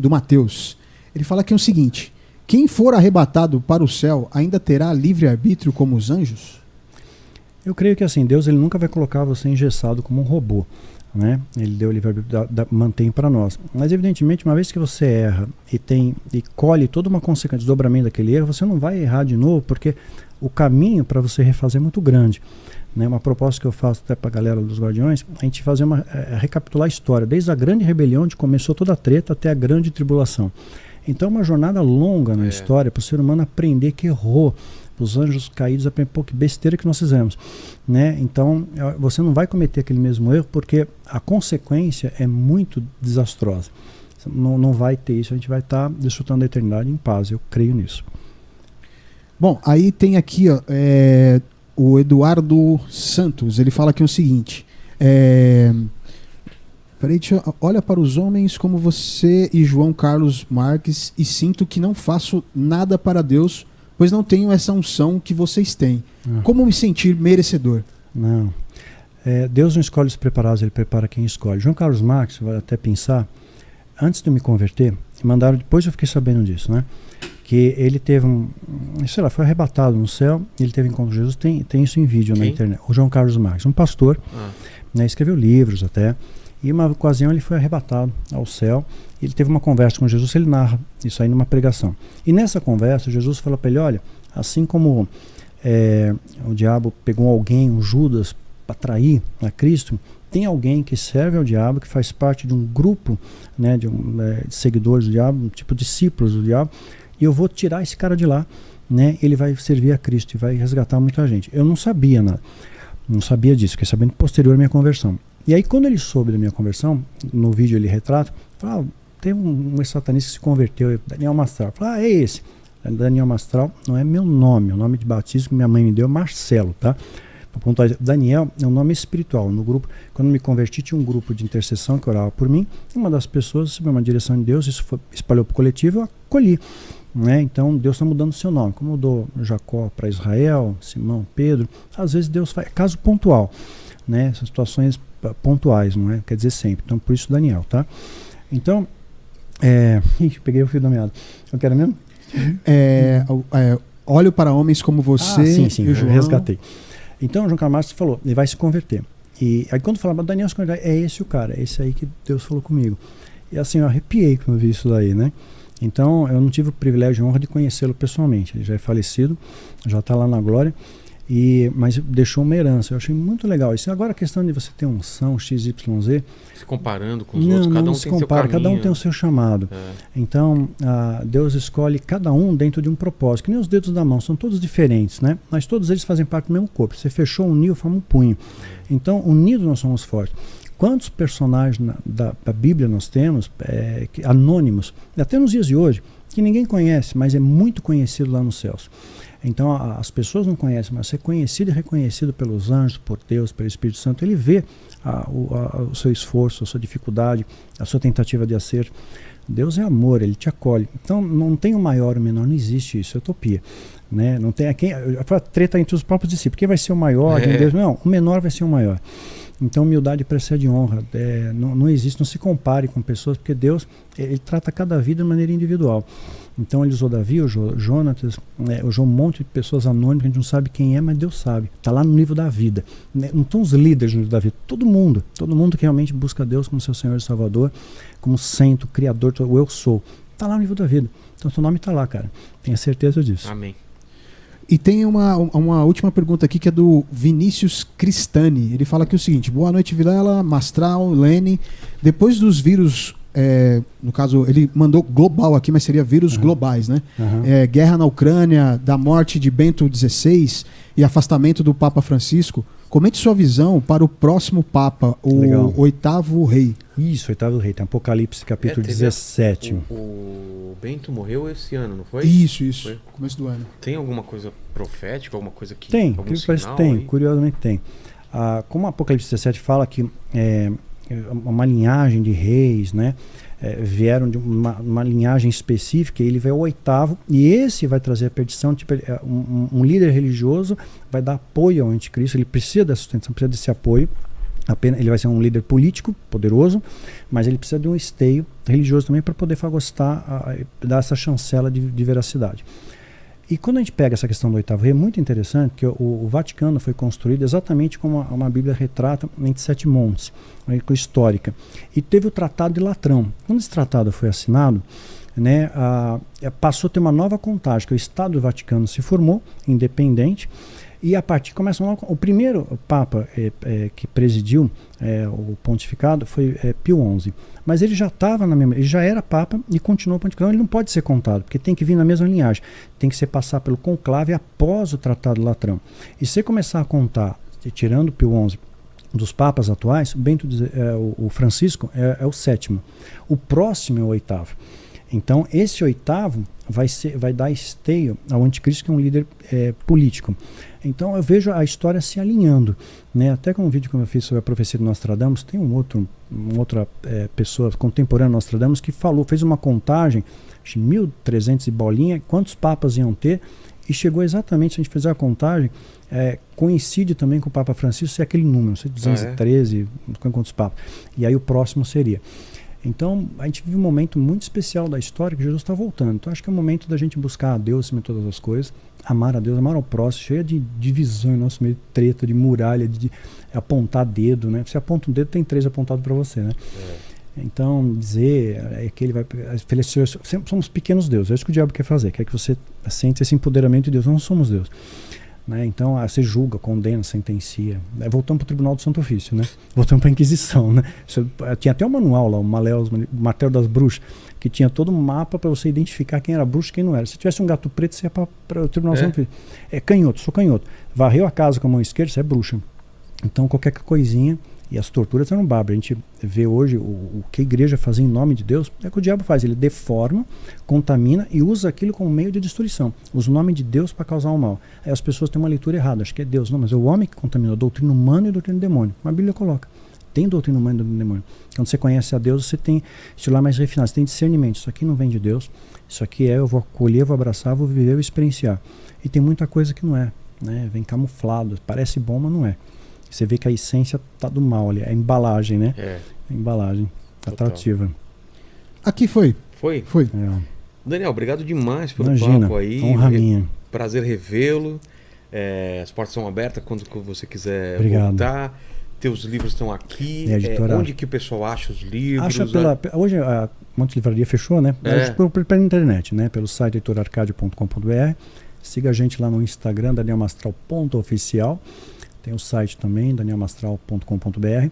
Matheus. Ele fala aqui o seguinte: quem for arrebatado para o céu ainda terá livre-arbítrio como os anjos? Eu creio que assim, Deus ele nunca vai colocar você engessado como um robô. Né? Ele deu o livre-arbítrio, mantém para nós. Mas evidentemente, uma vez que você erra e colhe toda uma consequência, desdobramento daquele erro, você não vai errar de novo, porque o caminho para você refazer é muito grande. Né? Uma proposta que eu faço até para a galera dos Guardiões, a gente fazer recapitular a história, desde a grande rebelião, onde começou toda a treta, até a grande tribulação. Então é uma jornada longa na história para o ser humano aprender que errou. Os anjos caídos aprendem, pô, que besteira que nós fizemos, né? Então você não vai cometer aquele mesmo erro, porque a consequência é muito desastrosa. Não vai ter isso, a gente vai estar desfrutando da eternidade em paz, eu creio nisso. Bom, aí tem aqui ó, o Eduardo Santos, ele fala aqui o seguinte: olha para os homens como você e João Carlos Marques e sinto que não faço nada para Deus, pois não tenho essa unção que vocês têm. Como me sentir merecedor? Não. Deus não escolhe os preparados, ele prepara quem escolhe. João Carlos Marques, vai até pensar, antes de eu me converter, mandaram, depois eu fiquei sabendo disso, né? Que ele teve foi arrebatado no céu, ele teve encontro com Jesus, tem isso em vídeo na internet. O João Carlos Marques, um pastor, né, escreveu livros até, e uma ocasião ele foi arrebatado ao céu. Ele teve uma conversa com Jesus, ele narra isso aí numa pregação. E nessa conversa, Jesus falou para ele, olha, assim como o diabo pegou alguém, um Judas, para trair a Cristo, tem alguém que serve ao diabo, que faz parte de um grupo, né, de seguidores do diabo, um tipo de discípulos do diabo, e eu vou tirar esse cara de lá, né, ele vai servir a Cristo e vai resgatar muita gente. Eu não sabia nada, não sabia disso, fiquei sabendo posterior à minha conversão. E aí quando ele soube da minha conversão, no vídeo ele retrata, fala, tem um satanista que se converteu, Daniel Mastral. Fala, é esse. Daniel Mastral não é meu nome, o nome de batismo que minha mãe me deu é Marcelo, tá? Daniel é um nome espiritual. No grupo, quando me converti, tinha um grupo de intercessão que orava por mim. Uma das pessoas recebeu uma direção de Deus, isso espalhou para o coletivo, eu acolhi. Né? Então Deus está mudando o seu nome. Como mudou Jacó para Israel, Simão, Pedro, às vezes Deus faz, caso pontual, né? São situações pontuais, não é? Quer dizer sempre. Então por isso Daniel, tá? Então, peguei o fio da meada. Eu quero mesmo? Olho para homens como você. Sim, eu resgatei. Então, João Carlos Marques falou, ele vai se converter. E aí quando falava, Daniel se converter, é esse o cara, é esse aí que Deus falou comigo. E assim, eu arrepiei quando eu vi isso daí, né? Então, eu não tive o privilégio e honra de conhecê-lo pessoalmente. Ele já é falecido, já está lá na glória. Mas deixou uma herança. Eu achei muito legal isso. Agora a questão de você ter unção XYZ, se comparando com os outros, cada um tem seu caminho. Cada um tem o seu chamado. Então Deus escolhe cada um dentro de um propósito, que nem os dedos da mão, são todos diferentes, né? Mas todos eles fazem parte do mesmo corpo. Você fechou, uniu, forma um punho. Então unidos nós somos fortes. Quantos personagens da Bíblia nós temos, anônimos, até nos dias de hoje, que ninguém conhece, mas é muito conhecido lá nos céus. Então as pessoas não conhecem, mas ser conhecido e reconhecido pelos anjos, por Deus, pelo Espírito Santo, ele vê o seu esforço, a sua dificuldade, a sua tentativa de acerto. Deus é amor, ele te acolhe. Então não tem o maior ou o menor, não existe isso, é utopia. Né? Não tem a treta entre os próprios discípulos, quem vai ser o maior? Deus? Não, o menor vai ser o maior. Então, humildade precede honra. Não existe, não se compare com pessoas, porque Deus, ele trata cada vida de maneira individual. Então, ele usou Davi, usou Jonatas, usou um monte de pessoas anônimas, que a gente não sabe quem é, mas Deus sabe. Está lá no livro da vida. Não estão os líderes no livro da vida. Todo mundo que realmente busca Deus como seu Senhor e Salvador, como centro, Criador, o eu sou. Está lá no livro da vida. Então, seu nome está lá, cara. Tenha certeza disso. Amém. E tem uma última pergunta aqui que é do Vinícius Cristani. Ele fala aqui o seguinte: boa noite, Vilela, Mastral, Lene. Depois dos vírus, no caso, ele mandou global aqui, mas seria vírus globais, né? Guerra na Ucrânia, da morte de Bento XVI e afastamento do Papa Francisco. Comente sua visão para o próximo Papa, o oitavo rei. Isso, oitavo rei. Tem Apocalipse, capítulo 17. O Bento morreu esse ano, não foi? Isso. Foi? Começo do ano. Tem alguma coisa profética, alguma coisa que... Tem, curiosamente tem. Como o Apocalipse 17 fala que uma linhagem de reis, né? Vieram de uma linhagem específica, ele vai ao oitavo, e esse vai trazer a perdição. Tipo, um líder religioso vai dar apoio ao anticristo, ele precisa dessa sustentação, precisa desse apoio. Ele vai ser um líder político, poderoso, mas ele precisa de um esteio religioso também para poder fagocitar, dar essa chancela de veracidade. E quando a gente pega essa questão do oitavo rei, é muito interessante que o Vaticano foi construído exatamente como uma Bíblia retrata entre 7 montes, histórica. E teve o Tratado de Latrão. Quando esse tratado foi assinado, né, passou a ter uma nova contagem, que o Estado do Vaticano se formou, independente, e a partir começa o primeiro Papa que presidiu o pontificado foi Pio XI. Mas ele já estava na mesma, ele já era Papa e continuou pontificando. Ele não pode ser contado, porque tem que vir na mesma linhagem. Tem que ser passar pelo conclave após o Tratado de Latrão. E se você começar a contar, tirando Pio XI, dos papas atuais, o Francisco é o 7º. O próximo é o 8º. Então, esse 8º vai dar esteio ao anticristo, que é um líder político. Então, eu vejo a história se alinhando, né? Até com um vídeo que eu fiz sobre a profecia de Nostradamus, tem uma outra pessoa contemporânea de Nostradamus que fez uma contagem, de 1300 e bolinha, quantos papas iam ter, e chegou exatamente, se a gente fizer a contagem, coincide também com o Papa Francisco ser aquele número, 213, quantos papas. E aí o próximo seria. Então, a gente vive um momento muito especial da história, que Jesus está voltando. Então, acho que é o momento da gente buscar a Deus acima de todas as coisas, amar a Deus, amar ao próximo, cheia de divisão em nosso meio, de treta, de muralha, de apontar dedo, né? Você aponta um dedo, tem 3 apontados para você, né? Então, dizer que ele vai... Somos pequenos deuses, é isso que o diabo quer fazer, quer que você sente esse empoderamento de Deus. Nós não somos Deus. Né? Então, você julga, condena, sentencia. Voltamos para o Tribunal do Santo Ofício, né? Voltamos para a Inquisição, né? Tinha até um manual lá, o Martelo das Bruxas, que tinha todo um mapa para você identificar quem era bruxo e quem não era. Se tivesse um gato preto, você ia para o Tribunal do Santo Ofício. Canhoto, sou canhoto. Varreu a casa com a mão esquerda, você é bruxa. Então, qualquer coisinha... E as torturas eram bárbaras. A gente vê hoje o que a igreja faz em nome de Deus, é o que o diabo faz. Ele deforma, contamina e usa aquilo como meio de destruição. Usa o nome de Deus para causar o mal. Aí as pessoas têm uma leitura errada. Acho que é Deus. Não, mas é o homem que contaminou. Doutrina humana e doutrina do demônio. Mas a Bíblia coloca. Tem doutrina humana e doutrina do demônio. Quando você conhece a Deus, você tem esse lá mais refinado. Você tem discernimento. Isso aqui não vem de Deus. Isso aqui eu vou acolher, vou abraçar, vou viver, vou experienciar. E tem muita coisa que não é. Né? Vem camuflado. Parece bom, mas não é. Você vê que a essência tá do mal ali, a embalagem, né? A embalagem atrativa. Aqui foi. Foi? Daniel, obrigado demais pelo papo aí. Honra minha. Prazer revê-lo. As portas são abertas quando você quiser voltar. Teus livros estão aqui. Onde que o pessoal acha os livros? Hoje a Monte Livraria fechou, né? Pela internet, né? Pelo site editorarcadio.com.br. Siga a gente lá no Instagram, danielmastral.oficial. Tem o site também, danielmastral.com.br.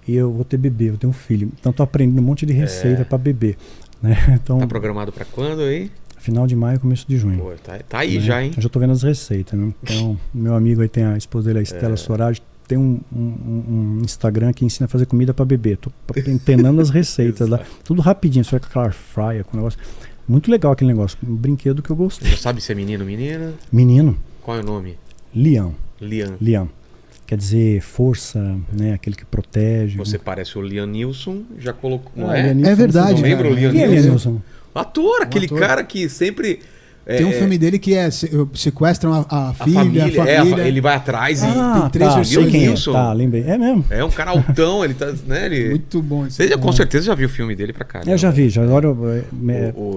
E eu vou ter bebê, eu tenho um filho. Então estou aprendendo um monte de receita para beber. Né? Então, tá programado para quando aí? Final de maio, começo de junho. Pô, tá aí, né? Já, hein? Eu já estou vendo as receitas. Né? Então, meu amigo aí tem a esposa dele, a Estela Sorage, tem um Instagram que ensina a fazer comida para beber. Estou treinando as receitas lá. Tudo rapidinho, só com aquela air fryer, com o negócio. Muito legal aquele negócio. Um brinquedo que eu gostei. Você já sabe se é menino ou menina? Menino. Qual é o nome? Liam. Quer dizer, força, né? Aquele que protege. Você parece o Liam Neeson, já colocou. Não é verdade. Não lembra o Liam Neeson? Ator, aquele cara que sempre Tem um filme dele que sequestram a filha, a família. Ele vai atrás e tem 3 versões. Lembrei. É mesmo. É um cara altão, ele tá, né? Muito bom. Você com certeza já viu o filme dele pra cá. Eu já vi, agora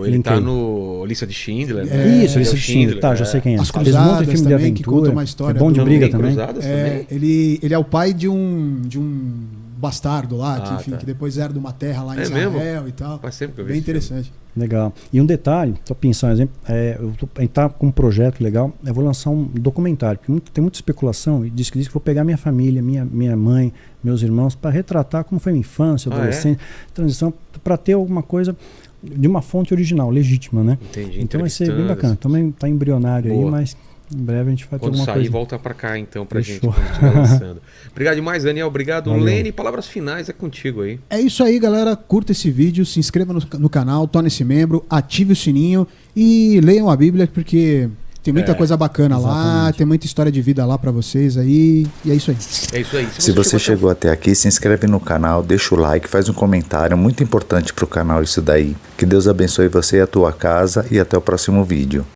ele tá no Lista de Schindler. Isso, Lista de Schindler. Tá, já sei quem é. As Cruzadas filme também, de aventura, que conta uma história. É bom de briga também. Ele é o pai de um bastardo lá, que depois herda uma terra lá em Israel e tal. Faz sempre que eu vi. Bem interessante. Legal. E um detalhe, estou pensando, exemplo, a gente está com um projeto legal, eu vou lançar um documentário, porque tem muita especulação, e diz que vou pegar minha família, minha mãe, meus irmãos, para retratar como foi minha infância, adolescência, transição, para ter alguma coisa de uma fonte original, legítima, né? Entendi. Então vai ser bem bacana. Também está embrionário aí, mas em breve a gente vai ter alguma coisa. Quando sair, volta para cá então pra gente, quando estiver lançando. Obrigado demais, Daniel. Obrigado, Lene. Palavras finais é contigo aí. É isso aí, galera. Curta esse vídeo, se inscreva no canal, torne-se membro, ative o sininho e leiam a Bíblia, porque tem muita coisa bacana lá, tem muita história de vida lá pra vocês aí, e é isso aí. É isso aí. Se você chegou até aqui, se inscreve no canal, deixa o like, faz um comentário, muito importante pro canal isso daí. Que Deus abençoe você e a tua casa e até o próximo vídeo.